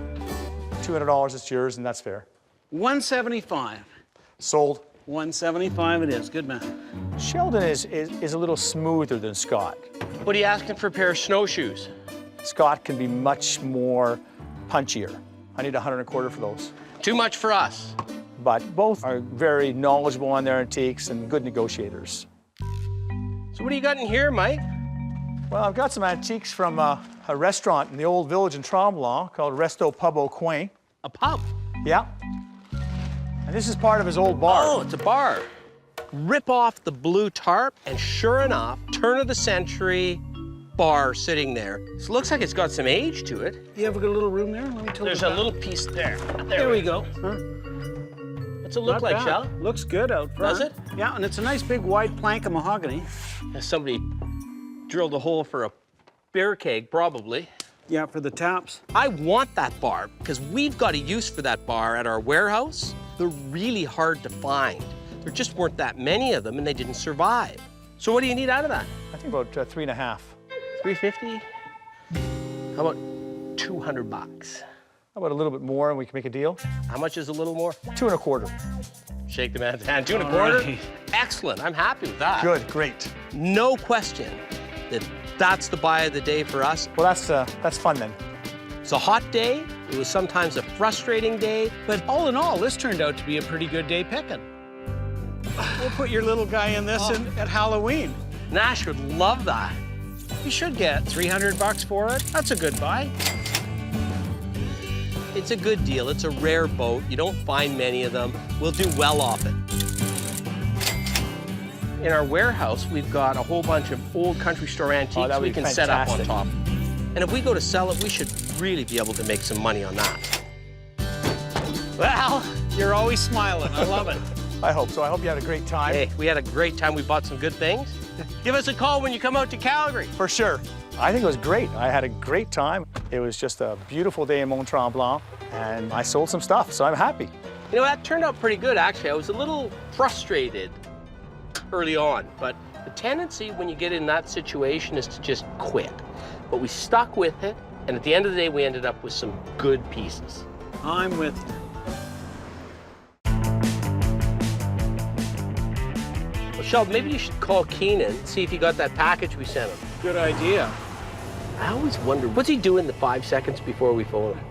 $200, it's yours, and that's fair. 175. Sold. 175 it is. Good man. Sheldon is a little smoother than Scott. What are you asking for a pair of snowshoes? Scott can be much more punchier. I need 125 for those. Too much for us. But both are very knowledgeable on their antiques and good negotiators. So what do you got in here, Mike? Well, I've got some antiques from a restaurant in the old village in Tremblant called Resto Pub Au Coin. A pub? Yeah. And this is part of his old bar. Oh, it's a bar. Rip off the blue tarp, and sure enough, turn of the century bar sitting there. It looks like it's got some age to it. You have a good little room there? Let me tell There's you a little piece there. There we go. What's it look Not like, bad. Shell? Looks good out front. Does it? Yeah, and it's a nice big wide plank of mahogany. Somebody drilled a hole for a beer keg, probably. Yeah, for the taps. I want that bar because we've got a use for that bar at our warehouse. They're really hard to find. There just weren't that many of them and they didn't survive. So what do you need out of that? I think about 3.5. 350? How about $200? How about a little bit more and we can make a deal? How much is a little more? 2 1/4. Shake the man's hand. 2 1/4? Right. Excellent. I'm happy with that. Good, great. No question that that's the buy of the day for us. Well, that's fun then. It's a hot day. It was sometimes a frustrating day. But all in all, this turned out to be a pretty good day picking. We'll put your little guy in this at Halloween. Nash would love that. You should get $300 for it. That's a good buy. It's a good deal. It's a rare boat. You don't find many of them. We'll do well off it. In our warehouse, we've got a whole bunch of old country store antiques we can set up on top. And if we go to sell it, we should really be able to make some money on that. Well, you're always smiling. I love it. I hope so. I hope you had a great time. Hey, we had a great time. We bought some good things. Give us a call when you come out to Calgary. For sure. I think it was great. I had a great time. It was just a beautiful day in Mont, Tremblant, and I sold some stuff, so I'm happy. You know, that turned out pretty good, actually. I was a little frustrated early on, but the tendency when you get in that situation is to just quit. But we stuck with it, and at the end of the day, we ended up with some good pieces. I'm with you. Well, Sheldon, maybe you should call Keenan, see if he got that package we sent him. Good idea. I always wonder, what's he doing the 5 seconds before we phone him?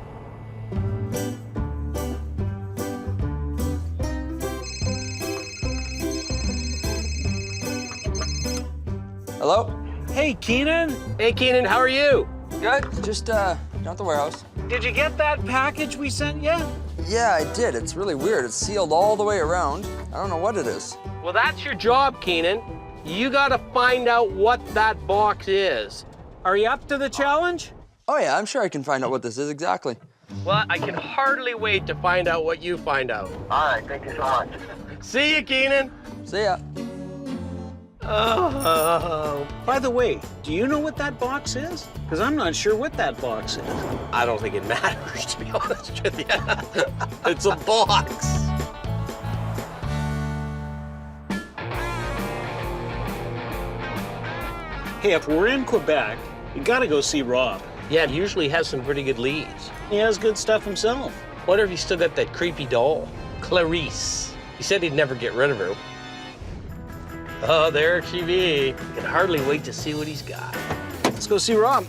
Hello? Hey, Keenan. Hey, Keenan, how are you? Good. Just down at the warehouse. Did you get that package we sent you? Yeah, I did. It's really weird. It's sealed all the way around. I don't know what it is. Well, that's your job, Keenan. You gotta find out what that box is. Are you up to the challenge? Oh, yeah, I'm sure I can find out what this is exactly. Well, I can hardly wait to find out what you find out. All right, thank you so much. See you, Keenan. See ya. Oh. By the way, do you know what that box is? Because I'm not sure what that box is. I don't think it matters, to be honest with you. It's a box. Hey, if we're in Quebec, you gotta go see Rob. Yeah, he usually has some pretty good leads. He has good stuff himself. Wonder if he's still got that creepy doll, Clarice. He said he'd never get rid of her. Oh, there she be. Can hardly wait to see what he's got. Let's go see Rob.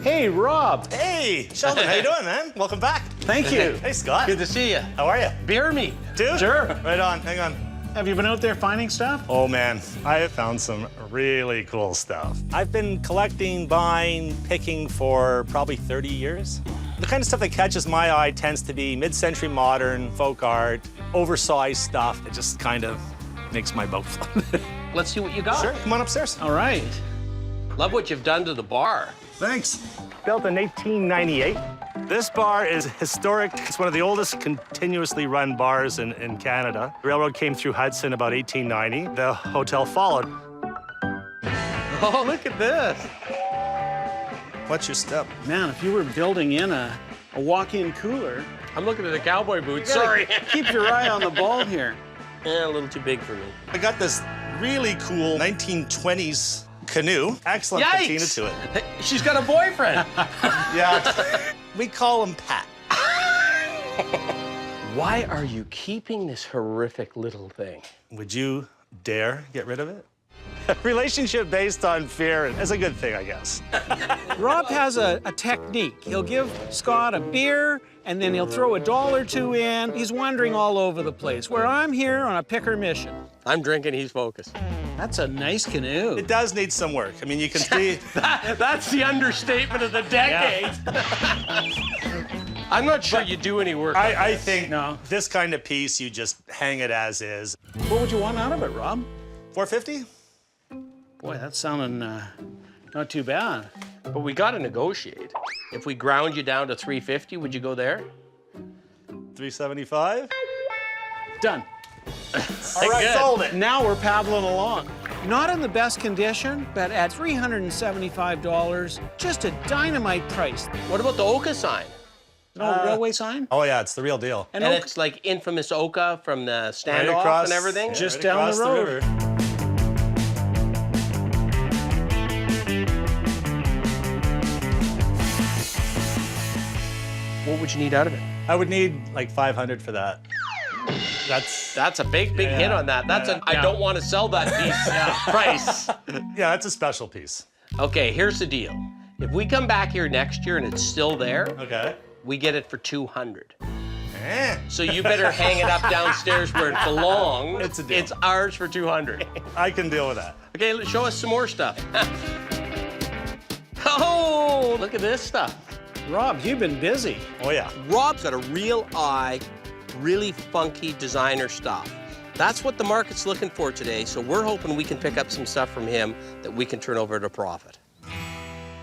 Hey, Rob. Hey, Sheldon, how you doing, man? Welcome back. Thank you. Hey, Scott. Good to see you. How are you? Beer me. Dude? Sure. Right on, hang on. Have you been out there finding stuff? Oh, man, I have found some really cool stuff. I've been collecting, buying, picking for probably 30 years. The kind of stuff that catches my eye tends to be mid-century modern, folk art, oversized stuff. It just kind of makes my boat fun. Let's see what you got. Sure, come on upstairs. All right. Love what you've done to the bar. Thanks. Built in 1898. This bar is historic. It's one of the oldest continuously run bars in Canada. The railroad came through Hudson about 1890. The hotel followed. Oh, look at this. What's your step? Man, if you were building in a walk-in cooler. I'm looking at the cowboy boots. Sorry. Keep your eye on the ball here. Yeah, a little too big for me. I got this really cool 1920s canoe. Excellent patina to it. She's got a boyfriend. Yeah. We call him Pat. Why are you keeping this horrific little thing? Would you dare get rid of it? A relationship based on fear is a good thing, I guess. Rob has a technique. He'll give Scott a beer, and then he'll throw $1 or $2 in. He's wandering all over the place, where I'm here on a picker mission. I'm drinking, he's focused. That's a nice canoe. It does need some work. I mean, you can see... That's the understatement of the decade. I'm not sure you do any work. I think this kind of piece, you just hang it as is. What would you want out of it, Rob? $450? Boy, that's sounding not too bad. But we got to negotiate. If we ground you down to $350, would you go there? $375? Done. All right, sold it. Now we're paddling along. Not in the best condition, but at $375, just a dynamite price. What about the Oka sign? No railway sign? Oh, yeah, it's the real deal. And it's like infamous Oka from the standoff and everything? Just down the road. would you need out of it? I would need like 500 for that. That's a big hit on that. That's I don't want to sell that piece price. Yeah, that's a special piece. Okay, here's the deal. If we come back here next year and it's still there, okay, we get it for 200. So you better hang it up downstairs where it belongs. It's a deal. It's ours for 200. I can deal with that. Okay, show us some more stuff. Oh, look at this stuff. Rob, you've been busy. Oh, yeah. Rob's got a real eye, really funky designer stuff. That's what the market's looking for today, so we're hoping we can pick up some stuff from him that we can turn over at a profit.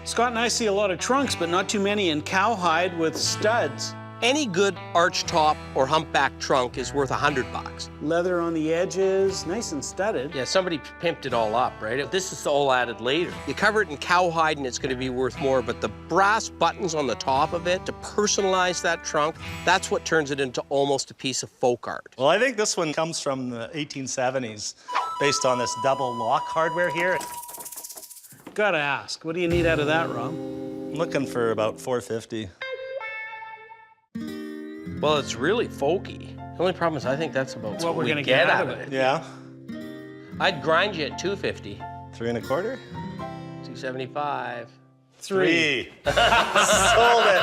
Scott and I see a lot of trunks, but not too many in cowhide with studs. Any good arch top or humpback trunk is worth $100. Leather on the edges, nice and studded. Yeah, somebody pimped it all up, right? This is all added later. You cover it in cowhide and it's gonna be worth more, but the brass buttons on the top of it to personalize that trunk, that's what turns it into almost a piece of folk art. Well, I think this one comes from the 1870s, based on this double lock hardware here. Gotta ask, what do you need out of that, Rob? I'm looking for about $450. Well, it's really folky. The only problem is I think that's about what we're we gonna get out of it. Yeah. I'd grind you at $250. 3 1/4? $275. 3. Sold it.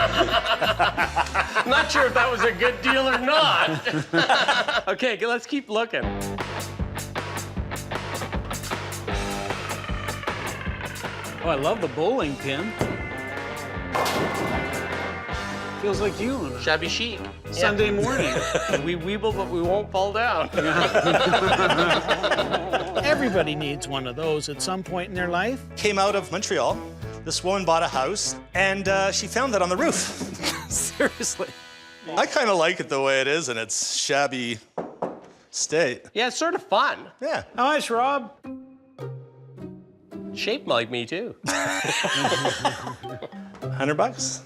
Not sure if that was a good deal or not. Okay, let's keep looking. Oh, I love the bowling pin. Feels like you on a Shabby chic. Sunday morning. We weeble, but we won't fall down. Everybody needs one of those at some point in their life. Came out of Montreal. This woman bought a house, and she found it on the roof. Seriously. I kind of like it the way it is in its shabby state. Yeah, it's sort of fun. Yeah. How much, Rob? Shaped like me, too. $100?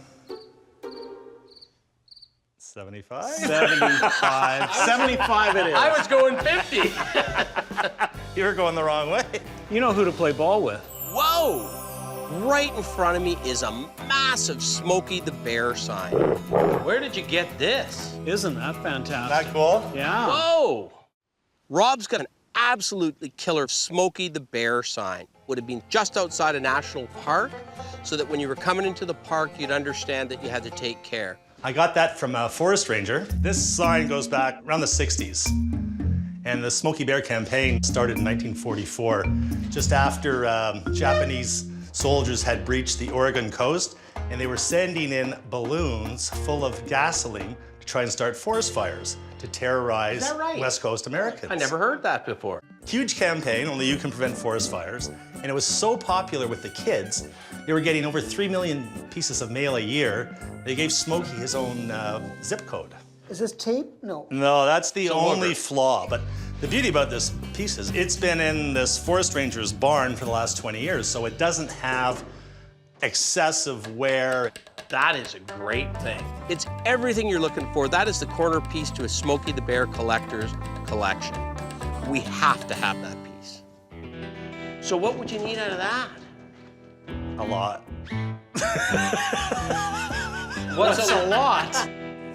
75? 75. 75 it is. I was going 50. You were going the wrong way. You know who to play ball with. Whoa! Right in front of me is a massive Smokey the Bear sign. Where did you get this? Isn't that fantastic? That cool? Yeah. Whoa! Rob's got an absolutely killer Smokey the Bear sign. Would have been just outside a national park, so that when you were coming into the park, you'd understand that you had to take care. I got that from a forest ranger. This sign goes back around the 60s. And the Smokey Bear campaign started in 1944, just after Japanese soldiers had breached the Oregon coast, and they were sending in balloons full of gasoline to try and start forest fires to terrorize Is that right? West Coast Americans. I never heard that before. Huge campaign, only you can prevent forest fires. And it was so popular with the kids, they were getting over 3 million pieces of mail a year. They gave Smokey his own zip code. Is this tape? No. No, that's the only flaw. But the beauty about this piece is it's been in this forest ranger's barn for the last 20 years, so it doesn't have excessive wear. That is a great thing. It's everything you're looking for. That is the corner piece to a Smokey the Bear collector's collection. We have to have that piece. So what would you need out of that? A lot. What's a lot?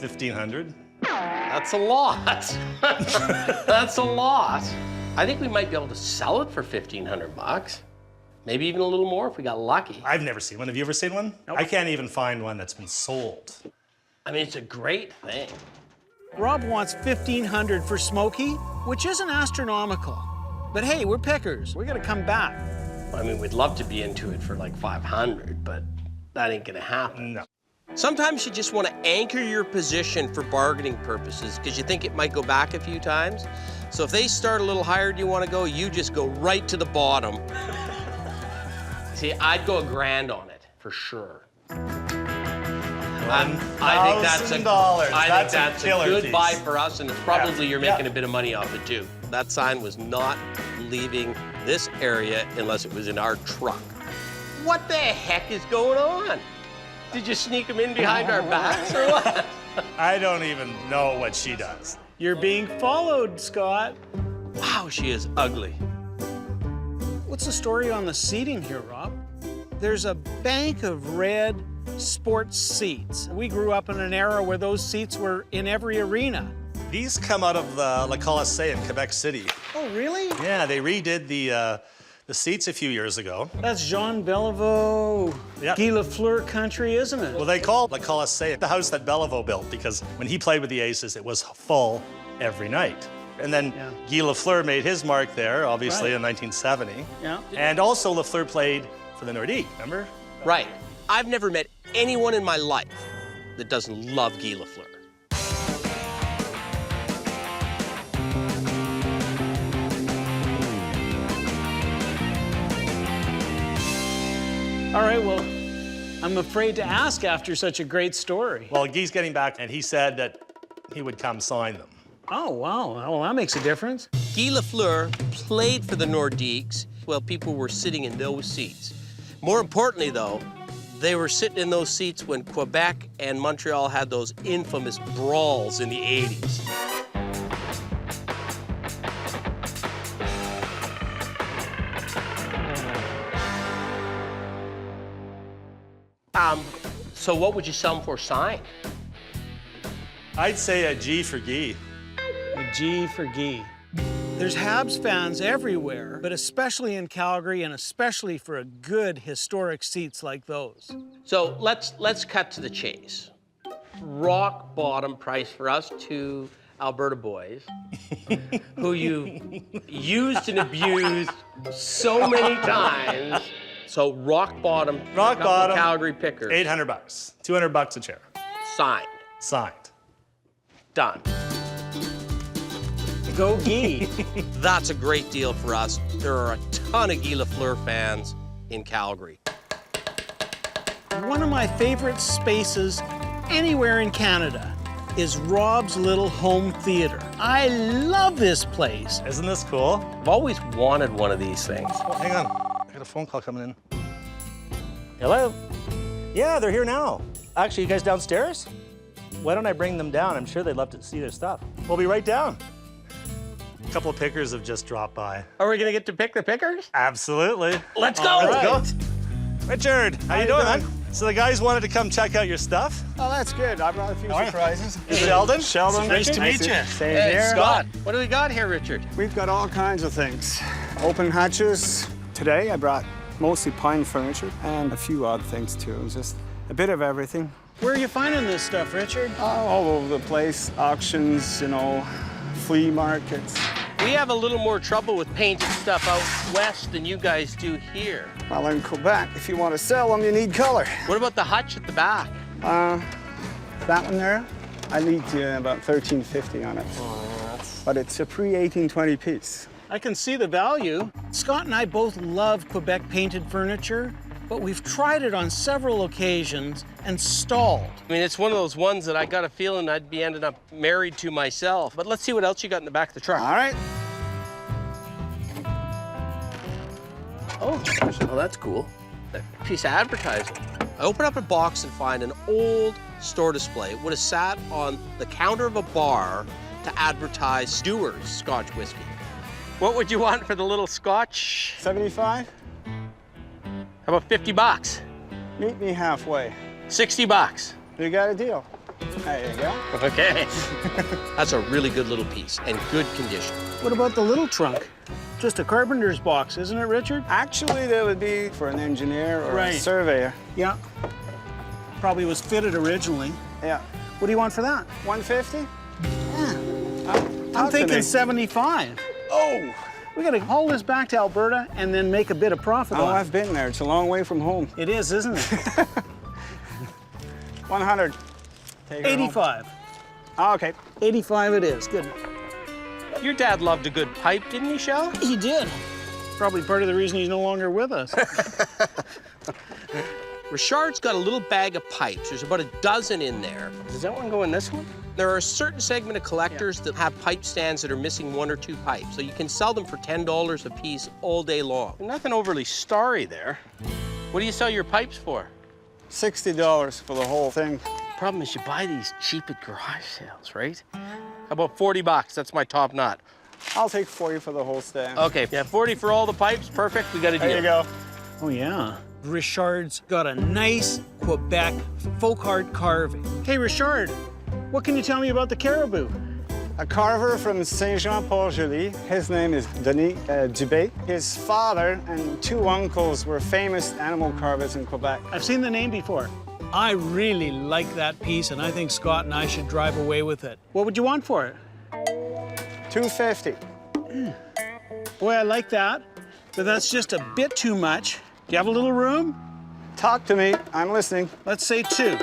1,500. That's a lot. That's a lot. I think we might be able to sell it for $1,500. Maybe even a little more if we got lucky. I've never seen one. Have you ever seen one? Nope. I can't even find one that's been sold. I mean, it's a great thing. Rob wants $1,500 for Smokey, which isn't astronomical. But hey, we're pickers. We're gonna come back. I mean, we'd love to be into it for like 500, but that ain't gonna happen. No. Sometimes you just want to anchor your position for bargaining purposes because you think it might go back a few times. So if they start a little higher than you want to go, you just go right to the bottom. See, I'd go $1,000 on it for sure. I think that's a good piece. buy for us, and it's probably you're making a bit of money off it too. That sign was not leaving this area unless it was in our truck. What the heck is going on? Did you sneak them in behind our backs or what? I don't even know what she does. You're being followed, Scott. Wow, she is ugly. What's the story on the seating here, Rob? There's a bank of red sports seats. We grew up in an era where those seats were in every arena. These come out of Le Colisée in Quebec City. Oh, really? Yeah, they redid the seats a few years ago. That's Jean Beliveau, Yeah. Guy Lafleur country, isn't it? Well, they call Le Colisée the house that Beliveau built because when he played with the Aces, it was full every night. And then Guy Lafleur made his mark there, obviously, in 1970. Yeah. And also Lafleur played for the Nordique, remember? Right. I've never met anyone in my life that doesn't love Guy Lafleur. All right, well, I'm afraid to ask after such a great story. Well, Guy's getting back, and he said that he would come sign them. Oh, wow. Well, that makes a difference. Guy Lafleur played for the Nordiques while people were sitting in those seats. More importantly, though, they were sitting in those seats when Quebec and Montreal had those infamous brawls in the 80s. So what would you sell them for signed? I'd say a G for Guy. A G for Guy. There's Habs fans everywhere, but especially in Calgary and especially for a good historic seats like those. So let's cut to the chase. Rock bottom price for us two Alberta boys who you used and abused so many times. So rock bottom Calgary pickers. $800, $200 a chair. Signed. Signed. Done. Go Guy. That's a great deal for us. There are a ton of Guy Lafleur fans in Calgary. One of my favorite spaces anywhere in Canada is Rob's Little Home Theater. I love this place. Isn't this cool? I've always wanted one of these things. Oh, hang on, I got a phone call coming in. Hello? Yeah, they're here now. Actually, you guys downstairs? Why don't I bring them down? I'm sure they'd love to see their stuff. We'll be right down. A couple of pickers have just dropped by. Are we gonna get to pick the pickers? Absolutely. Let's go. Let's go. Richard, how you doing, man? So the guys wanted to come check out your stuff. Oh, that's good. I brought a few surprises. Sheldon? Sheldon. Nice to meet you. Same Hey, here. Scott, what do we got here, Richard? We've got all kinds of things. Open hatches. Today I brought mostly pine furniture and a few odd things too. Just a bit of everything. Where are you finding this stuff, Richard? All over the place. Auctions, you know, flea markets. We have a little more trouble with painted stuff out west than you guys do here. Well, in Quebec, if you want to sell them, you need color. What about the hutch at the back? That one there, I need about $13.50 on it. But it's a pre-1820 piece. I can see the value. Scott and I both love Quebec painted furniture, but we've tried it on several occasions and stalled. I mean, it's one of those ones that I got a feeling I'd be ending up married to myself. But let's see what else you got in the back of the truck. All right. Oh, that's cool. A piece of advertising. I open up a box and find an old store display. It would have sat on the counter of a bar to advertise Stewart's Scotch whiskey. What would you want for the little Scotch? 75? How about 50 bucks? Meet me halfway. 60 bucks. You got a deal. There you go. Okay. That's a really good little piece and good condition. What about the little trunk? Just a carpenter's box, isn't it, Richard? Actually, that would be for an engineer or Right. a surveyor. Yeah. Probably was fitted originally. Yeah. What do you want for that? 150? I'm thinking 75. Oh! We gotta haul this back to Alberta and then make a bit of profit Oh, on it. I've been there. It's a long way from home. It is, isn't it? 100. Take her home. 85. Oh, okay. 85 it is. Good. Your dad loved a good pipe, didn't he, Shell? He did. Probably part of the reason he's no longer with us. Richard's got a little bag of pipes. There's about a dozen in there. Does that one go in this one? There are a certain segment of collectors that have pipe stands that are missing one or two pipes. So you can sell them for $10 a piece all day long. Nothing overly starry there. What do you sell your pipes for? $60 for the whole thing. Problem is you buy these cheap at garage sales, right? How about 40 bucks? That's my top knot. I'll take 40 for the whole stand. Okay, yeah, 40 for all the pipes. Perfect, we got a deal. There you go. Oh, yeah. Richard's got a nice Quebec folk art carving. Hey, Richard, what can you tell me about the caribou? A carver from Saint-Jean-Port-Joli. His name is Denis Dubé. His father and 2 uncles were famous animal carvers in Quebec. I've seen the name before. I really like that piece, and I think Scott and I should drive away with it. What would you want for it? $250. Boy, I like that, but that's just a bit too much. Do you have a little room? Talk to me. I'm listening. Let's say 2.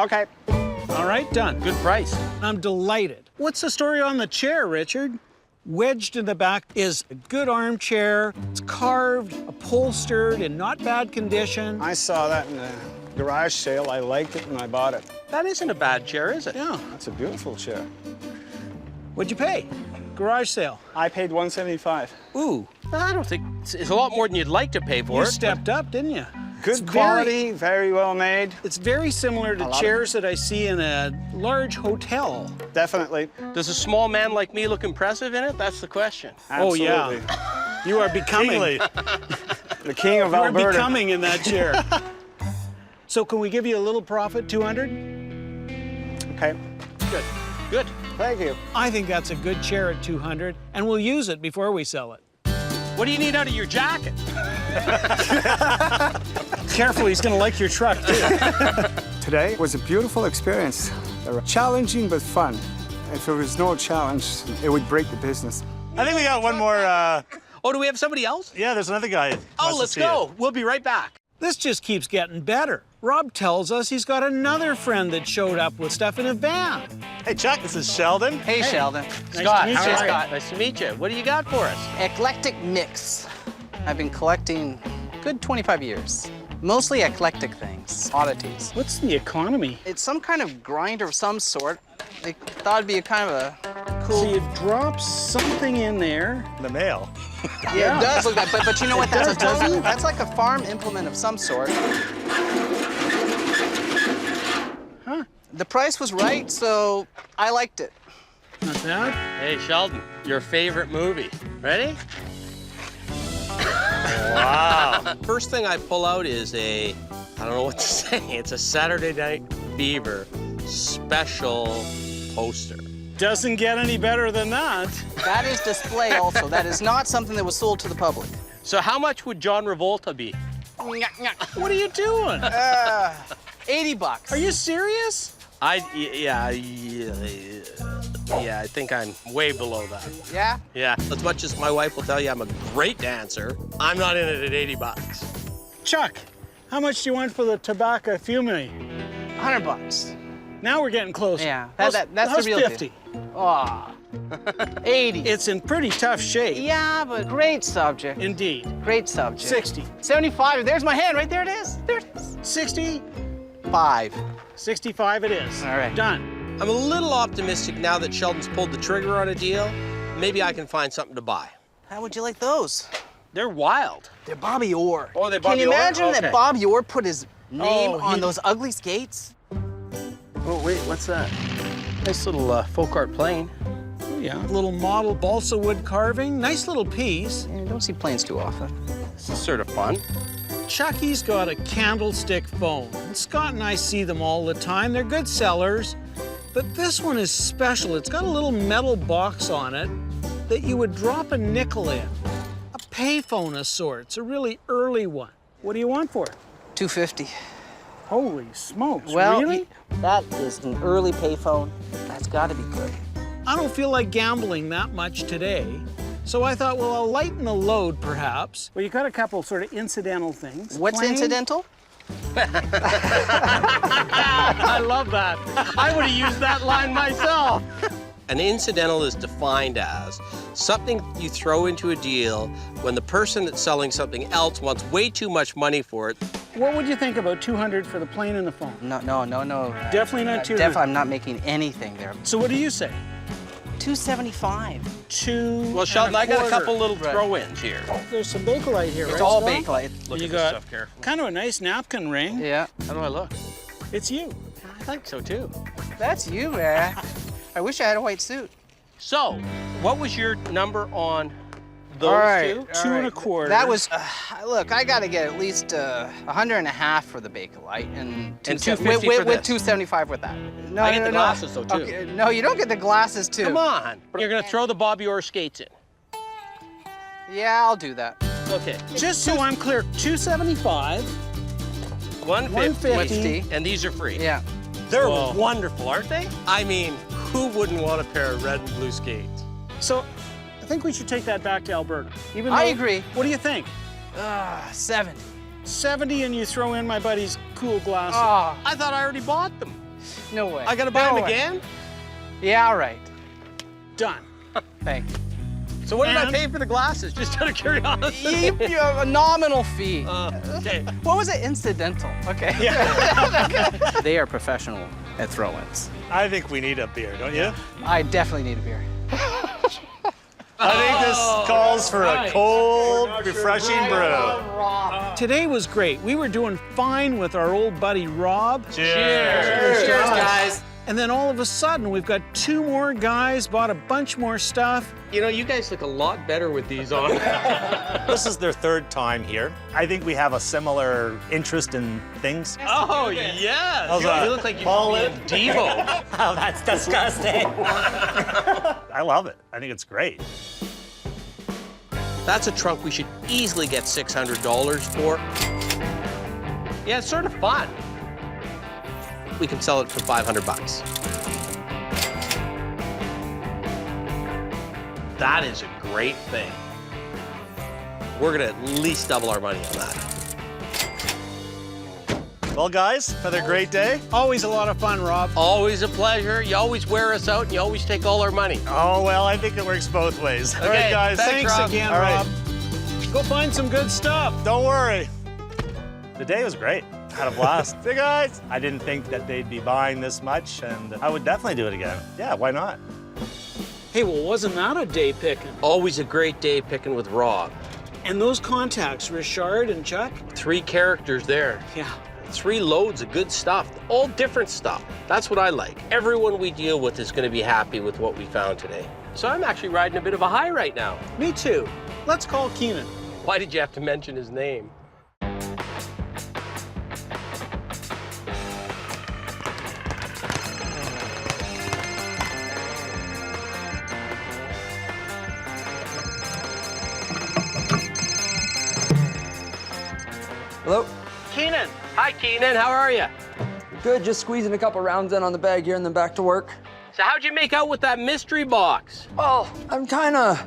Okay. All right, done. Good price. I'm delighted. What's the story on the chair, Richard? Wedged in the back is a good armchair. It's carved, upholstered, in not bad condition. I saw that in the garage sale. I liked it and I bought it. That isn't a bad chair, is it? Yeah. That's a beautiful chair. What'd you pay? Garage sale. I paid $175. Ooh, I don't think it's a lot more than you'd like to pay for You it. stepped up, didn't you? Good quality, very well made. It's very similar to chairs that I see in a large hotel. Definitely. Does a small man like me look impressive in it? That's the question. Absolutely. Oh, yeah. You are becoming. The king of You're Alberta. becoming in that chair. So can we give you a little profit, 200? Okay. Good. Good. Thank you. I think that's a good chair at 200, and we'll use it before we sell it. What do you need out of your jacket? Careful, he's gonna like your truck, too. Today was a beautiful experience. Challenging but fun. If there was no challenge, it would break the business. I think we got one more. Oh, do we have somebody else? Yeah, there's another guy. Oh, let's go. We'll be right back. This just keeps getting better. Rob tells us he's got another friend that showed up with stuff in a van. Hey, Chuck, this is Sheldon. Hey, Sheldon. Scott, Nice to meet how you. are you? Scott, nice to meet you. What do you got for us? Eclectic mix. I've been collecting good 25 years. Mostly eclectic things, oddities. What's the economy? It's some kind of grinder of some sort. I thought it'd be a kind of a cool... So you drop something in there. The mail. Yeah, it does look like, but you know what? That's does, a that's like a farm implement of some sort. Huh? The price was right, so I liked it. Not bad. Hey, Sheldon, your favorite movie. Ready? Wow. First thing I pull out is I don't know what to say. It's a Saturday Night Fever special poster. Doesn't get any better than that. That is display also. That is not something that was sold to the public. So how much would John Revolta be? What are you doing? 80 bucks. Are you serious? Yeah, I think I'm way below that. Yeah? Yeah, as much as my wife will tell you I'm a great dancer, I'm not in it at 80 bucks. Chuck, how much do you want for the tobacco fume? 100 bucks. Now we're getting close. Yeah, that's how's the real 50? deal. Oh, 80. It's in pretty tough shape. Yeah, but great subject. Indeed. Great subject. 60. 75. There's my hand right there. It is. There it is. 60. 5. 65 it is. All right. Done. I'm a little optimistic now that Sheldon's pulled the trigger on a deal. Maybe I can find something to buy. How would you like those? They're wild. They're Bobby Orr. Oh, they're Bobby Can you Orr? imagine Okay. that Bobby Orr put his name Oh, on those ugly skates? Oh, wait, what's that? Nice little folk art plane. Oh, yeah. Little model balsa wood carving. Nice little piece. Yeah, you don't see planes too often. This is sort of fun. Chucky's got a candlestick phone. And Scott and I see them all the time. They're good sellers. But this one is special. It's got a little metal box on it that you would drop a nickel in. A payphone of sorts, a really early one. What do you want for it? $250. Holy smokes, Well, really? that is an early payphone. That's got to be good. I don't feel like gambling that much today. So I thought, well, I'll lighten the load, perhaps. Well, you got a couple sort of incidental things. What's Plain- incidental? I love that. I would have used that line myself. An incidental is defined as something you throw into a deal when the person that's selling something else wants way too much money for it. What would you think about 200 for the plane and the phone? No. Definitely not 200. Definitely, I'm not making anything there. So what do you say? $275. Well, Sheldon, I got a couple little Right. throw-ins here. There's some Bakelite here, It's right, all Scott? Bakelite. Look You at got this stuff carefully. kind of a nice napkin ring. Yeah. How do I look? It's you. I think so, too. That's you, man. I wish I had a white suit. So, what was your number on Those all right, two? all Two and right. a quarter. That was, look, I gotta get at least $150 for the Bakelite and $250 for with this. $275 with that. No, I get no, the no. glasses, though, too. Okay, no, you don't get the glasses too. Come on. You're going to throw the Bobby Orr skates in. Yeah, I'll do that. Okay. Just so I'm clear, $275. 150. And these are free. Yeah. They're Whoa. wonderful, aren't they? I mean, who wouldn't want a pair of red and blue skates? So I think we should take that back to Alberta. Even I though- agree. What do you think? 70. 70 and you throw in my buddy's cool glasses. Oh, I thought I already bought them. no way. I got to buy No them way. again? Yeah, all right. Done. Thank you. So what did I And- pay for the glasses? Just out of curiosity. You have a nominal fee. Okay. What was it? Incidental. Okay. They are professional at throw-ins. I think we need a beer, don't you? I definitely need a beer. I think this calls for a cold, refreshing brew. Today was great. We were doing fine with our old buddy Rob. Cheers. Cheers, guys. And then all of a sudden, we've got 2 more guys, bought a bunch more stuff. You know, you guys look a lot better with these on. This is their 3rd time here. I think we have a similar interest in things. Oh, yes. How's that? You look like Paul you're being Devo. Oh, that's disgusting. I love it. I think it's great. That's a trunk we should easily get $600 for. Yeah, it's sort of fun. We can sell it for $500. That is a great thing. We're gonna at least double our money on that. Well, guys, another great day. Always a lot of fun, Rob. Always a pleasure. You always wear us out and you always take all our money. Oh, well, I think it works both ways. All right, Okay, guys. Thanks Rob. again, All right. Rob. Go find some good stuff. Don't worry. The day was great. Had a blast. See you guys. I didn't think that they'd be buying this much, and I would definitely do it again. Yeah, why not? Hey, well, wasn't that a day picking? Always a great day picking with Rob. And those contacts, Richard and Chuck? 3 characters there. Yeah. 3 loads of good stuff, all different stuff. That's what I like. Everyone we deal with is going to be happy with what we found today. So I'm actually riding a bit of a high right now. Me too. Let's call Keenan. Why did you have to mention his name? Hello? Keenan. Hi, Keenan. How are you? Good, just squeezing a couple rounds in on the bag here and then back to work. So how'd you make out with that mystery box? Well, I'm kind of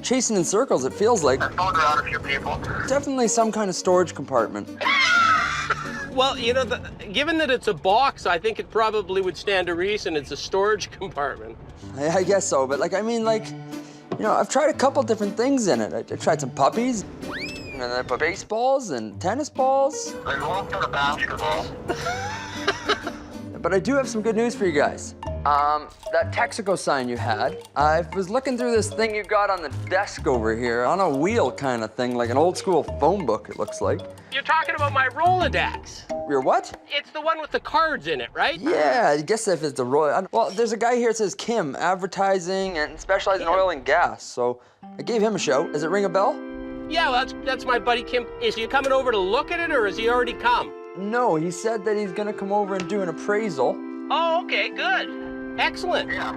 chasing in circles, it feels like. I found out a few people. Definitely some kind of storage compartment. Well, you know, given that it's a box, I think it probably would stand to reason it's a storage compartment. I guess so, but like, I mean, like, you know, I've tried a couple different things in it. I tried some puppies, and then I put baseballs and tennis balls. I love the basketball. But I do have some good news for you guys. That Texaco sign you had, I was looking through this thing you got on the desk over here, on a wheel kind of thing, like an old school phone book, it looks like. You're talking about my Rolodex. Your what? It's the one with the cards in it, right? Yeah, I guess if it's the Royal. Well, there's a guy here that says Kim, advertising and specialized in oil and gas. So I gave him a shout. Does it ring a bell? Yeah, well, that's my buddy Kim. Is he coming over to look at it, or has he already come? No, he said that he's gonna come over and do an appraisal. Oh, okay, good. Excellent. Yeah.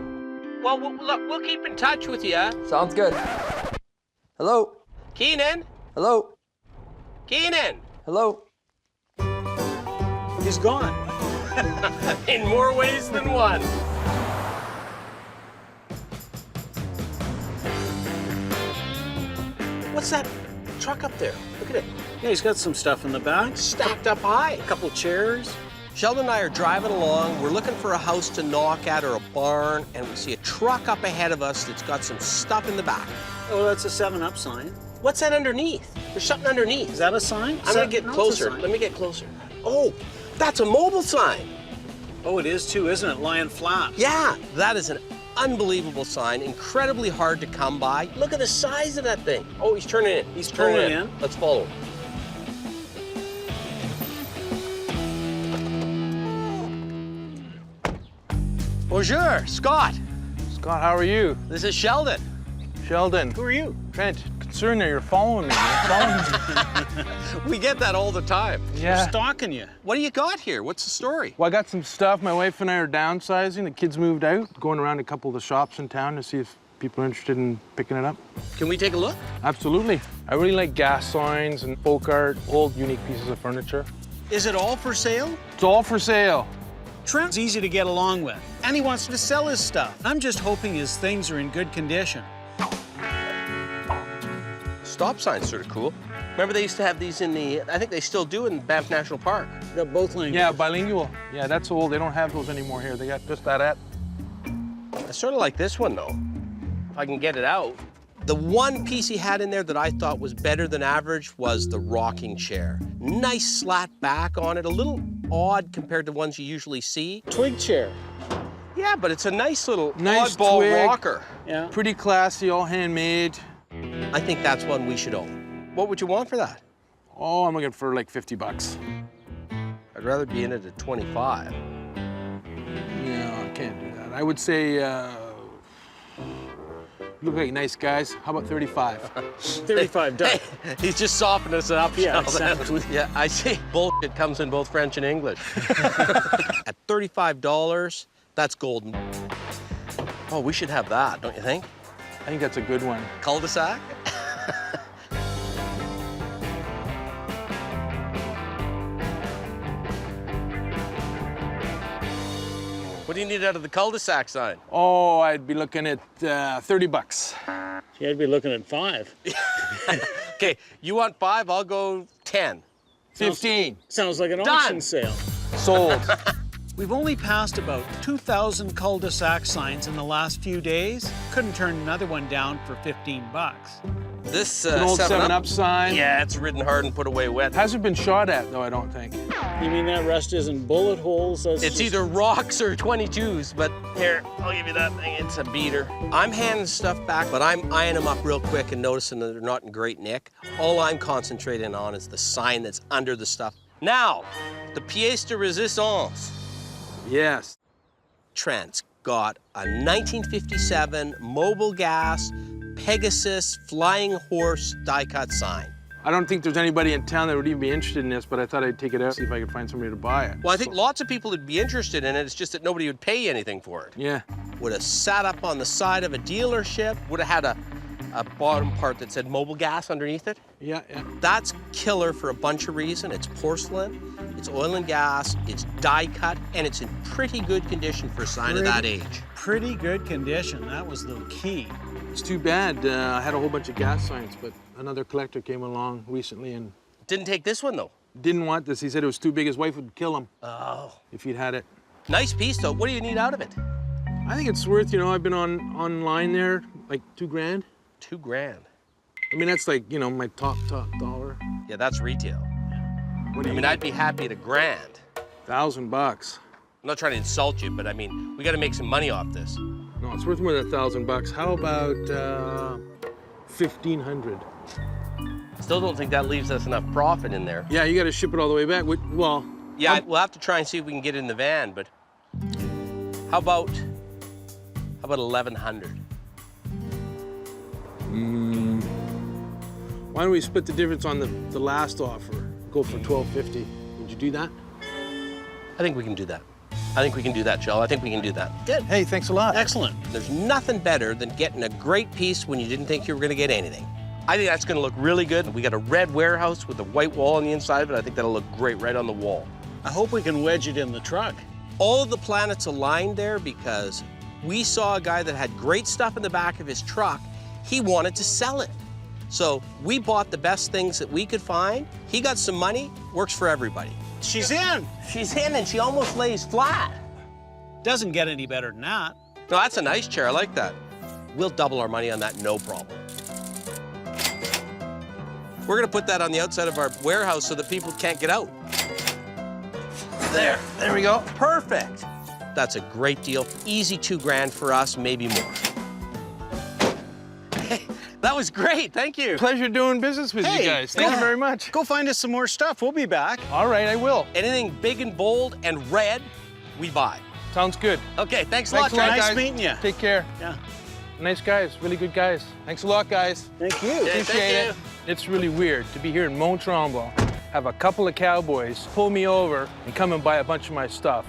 Well, look, we'll keep in touch with you. Sounds good. Hello? Keenan? Hello? Keenan? Hello? He's gone. In more ways than one. What's that truck up there? Look at it. Yeah, he's got some stuff in the back. Stacked up high. A couple chairs. Sheldon and I are driving along. We're looking for a house to knock at or a barn, and we see a truck up ahead of us that's got some stuff in the back. Oh, that's a 7-Up sign. What's that underneath? There's something underneath. Is that a sign? I'm gonna get No, it's a closer. sign. Let me get closer. Oh, that's a mobile sign. Oh, it is too, isn't it? Lion Flat. Yeah, that is an unbelievable sign. Incredibly hard to come by. Look at the size of that thing. Oh, he's turning in. He's turning pulling in. in. Let's follow him. Bonjour, Scott. Scott, how are you? This is Sheldon. Sheldon. Who are you? Trent, concerned there. You're following me. We get that all the time. Yeah. We're stalking you. What do you got here? What's the story? Well, I got some stuff. My wife and I are downsizing. The kids moved out. Going around a couple of the shops in town to see if people are interested in picking it up. Can we take a look? Absolutely. I really like gas signs and folk art, old, unique pieces of furniture. Is it all for sale? It's all for sale. Trent's easy to get along with, and he wants to sell his stuff. I'm just hoping his things are in good condition. Stop signs sort of cool. Remember they used to have these in the, I think they still do in Banff National Park. They're both languages. Yeah, bilingual. Yeah, that's old. They don't have those anymore here. They got just that at. I sort of like this one, though. If I can get it out. The one piece he had in there that I thought was better than average was the rocking chair. Nice slat back on it, a little odd compared to ones you usually see. Twig chair. Yeah, but it's a nice little Nice oddball twig. rocker. Yeah. Pretty classy, all handmade. I think that's one we should own. What would you want for that? Oh, I'm looking for like 50 bucks. I'd rather be in it at 25. Yeah, I can't do that. I would say, look like nice guys. How about 35? 35 done. He's just softened us up. Yeah, Sheldon. exactly. Yeah, I see. Bullshit comes in both French and English. At $35, that's golden. Oh, we should have that, don't you think? I think that's a good one. Cul-de-sac? What do you need out of the cul-de-sac sign? Oh, I'd be looking at 30 bucks. Yeah, I'd be looking at 5. Okay, you want 5, I'll go 10. 15. Sounds like an Done. auction sale. Sold. We've only passed about 2,000 cul-de-sac signs in the last few days. Couldn't turn another one down for 15 bucks. This An old 7-Up sign. Yeah, it's ridden hard and put away wet. Hasn't been shot at, though, I don't think. You mean that rust isn't bullet holes? It's either rocks or 22s, but here, I'll give you that thing. It's a beater. I'm handing stuff back, but I'm eyeing them up real quick and noticing that they're not in great nick. All I'm concentrating on is the sign that's under the stuff. Now, the pièce de résistance. Yes. Trent's got a 1957 Mobile Gas Pegasus Flying Horse die-cut sign. I don't think there's anybody in town that would even be interested in this, but I thought I'd take it out, see if I could find somebody to buy it. Well, I think lots of people would be interested in it. It's just that nobody would pay anything for it. Yeah. Would have sat up on the side of a dealership, would have had a bottom part that said Mobile Gas underneath it. Yeah, yeah. That's killer for a bunch of reasons. It's porcelain, it's oil and gas, it's die cut, and it's in pretty good condition for a sign of that age. Pretty good condition. That was the key. It's too bad. I had a whole bunch of gas signs, but another collector came along recently and... Didn't take this one, though. Didn't want this. He said it was too big. His wife would kill him. Oh. If he'd had it. Nice piece, though. What do you need out of it? I think it's worth, you know, I've been online there, like $2,000. $2,000. I mean, that's like, you know, my top dollar. Yeah, that's retail. What do you I'd be happy at $1,000. $1,000. I'm not trying to insult you, but I mean, we got to make some money off this. No, it's worth more than $1,000. How about $1,500? Still don't think that leaves us enough profit in there. Yeah, you got to ship it all the way back. Well, yeah, we'll have to try and see if we can get it in the van. But how about 1,100? Why don't we split the difference on the last offer? Go for $1,250. Would you do that? I think we can do that. I think we can do that, Shell. I think we can do that. Good. Hey, thanks a lot. Excellent. There's nothing better than getting a great piece when you didn't think you were going to get anything. I think that's going to look really good. We got a red warehouse with a white wall on the inside of it. I think that'll look great right on the wall. I hope we can wedge it in the truck. All of the planets aligned there because we saw a guy that had great stuff in the back of his truck. He wanted to sell it. So we bought the best things that we could find. He got some money, works for everybody. She's in. She's in and she almost lays flat. Doesn't get any better than that. No, that's a nice chair, I like that. We'll double our money on that, no problem. We're gonna put that on the outside of our warehouse so that people can't get out. There we go, perfect. That's a great deal. Easy $2,000 for us, maybe more. That was great, thank you. Pleasure doing business with you guys. Thank you very much. Go find us some more stuff. We'll be back. All right, I will. Anything big and bold and red, we buy. Sounds good. Okay, thanks a lot, guys. Nice meeting you. Take care. Yeah. Nice guys, really good guys. Thanks a lot, guys. Thank you. Appreciate it. It's really weird to be here in Mont, Tremblant, have a couple of cowboys pull me over and come and buy a bunch of my stuff.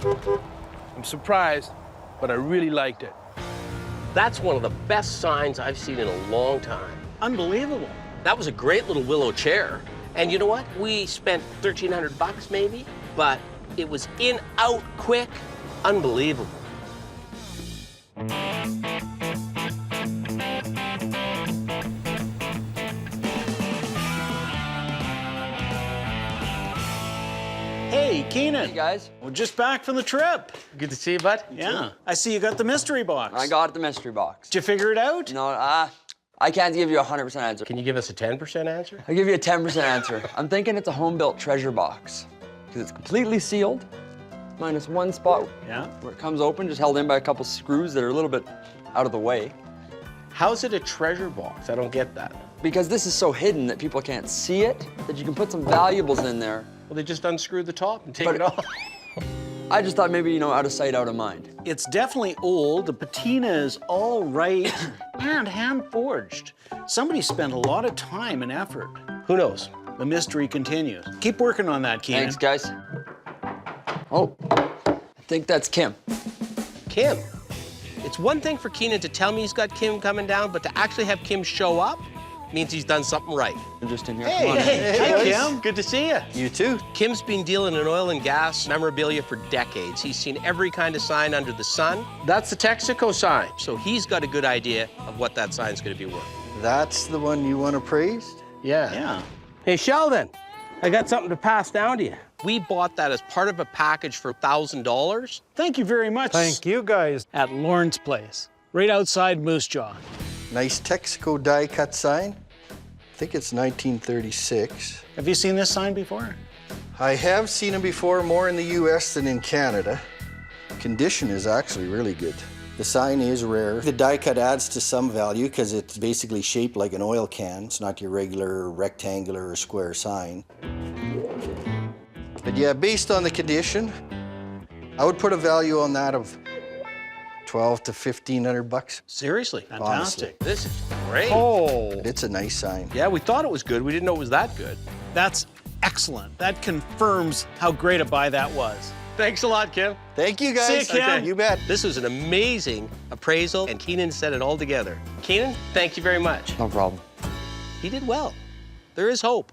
I'm surprised, but I really liked it. That's one of the best signs I've seen in a long time. Unbelievable. That was a great little willow chair. And you know what? We spent $1,300 maybe, but it was in, out, quick. Unbelievable. Hey, Keenan. Hey, guys. We're just back from the trip. Good to see you, bud. Yeah. I see you got the mystery box. I got the mystery box. Did you figure it out? No, I can't give you a 100% answer. Can you give us a 10% answer? I'll give you a 10% answer. I'm thinking it's a home-built treasure box because it's completely sealed, minus one spot where it comes open, just held in by a couple screws that are a little bit out of the way. How's it a treasure box? I don't get that. Because this is so hidden that people can't see it, that you can put some valuables in there. Well, they just unscrew the top and take it off. I just thought maybe, out of sight, out of mind. It's definitely old. The patina is all right and hand-forged. Somebody spent a lot of time and effort. Who knows? The mystery continues. Keep working on that, Keenan. Thanks, guys. Oh, I think that's Kim. Kim? It's one thing for Keenan to tell me he's got Kim coming down, but to actually have Kim show up means he's done something right. I'm just in here. Hey, Kim. Good to see you. You too. Kim's been dealing in oil and gas memorabilia for decades. He's seen every kind of sign under the sun. That's the Texaco sign. So he's got a good idea of what that sign's going to be worth. That's the one you want appraised? Yeah. Hey, Sheldon, I got something to pass down to you. We bought that as part of a package for $1,000. Thank you very much. Thank you, guys. At Lorne's place, right outside Moose Jaw. Nice Texaco die-cut sign. I think it's 1936. Have you seen this sign before? I have seen them before, more in the US than in Canada. Condition is actually really good. The sign is rare. The die cut adds to some value because it's basically shaped like an oil can. It's not your regular rectangular or square sign. But yeah, based on the condition, I would put a value on that of $1,200 to $1,500. Seriously? Fantastic. Honestly. This is great. Oh. It's a nice sign. Yeah, we thought it was good. We didn't know it was that good. That's excellent. That confirms how great a buy that was. Thanks a lot, Kim. Thank you, guys. See you, Kim. Okay, you bet. This was an amazing appraisal, and Keenan said it all together. Keenan, thank you very much. No problem. He did well. There is hope.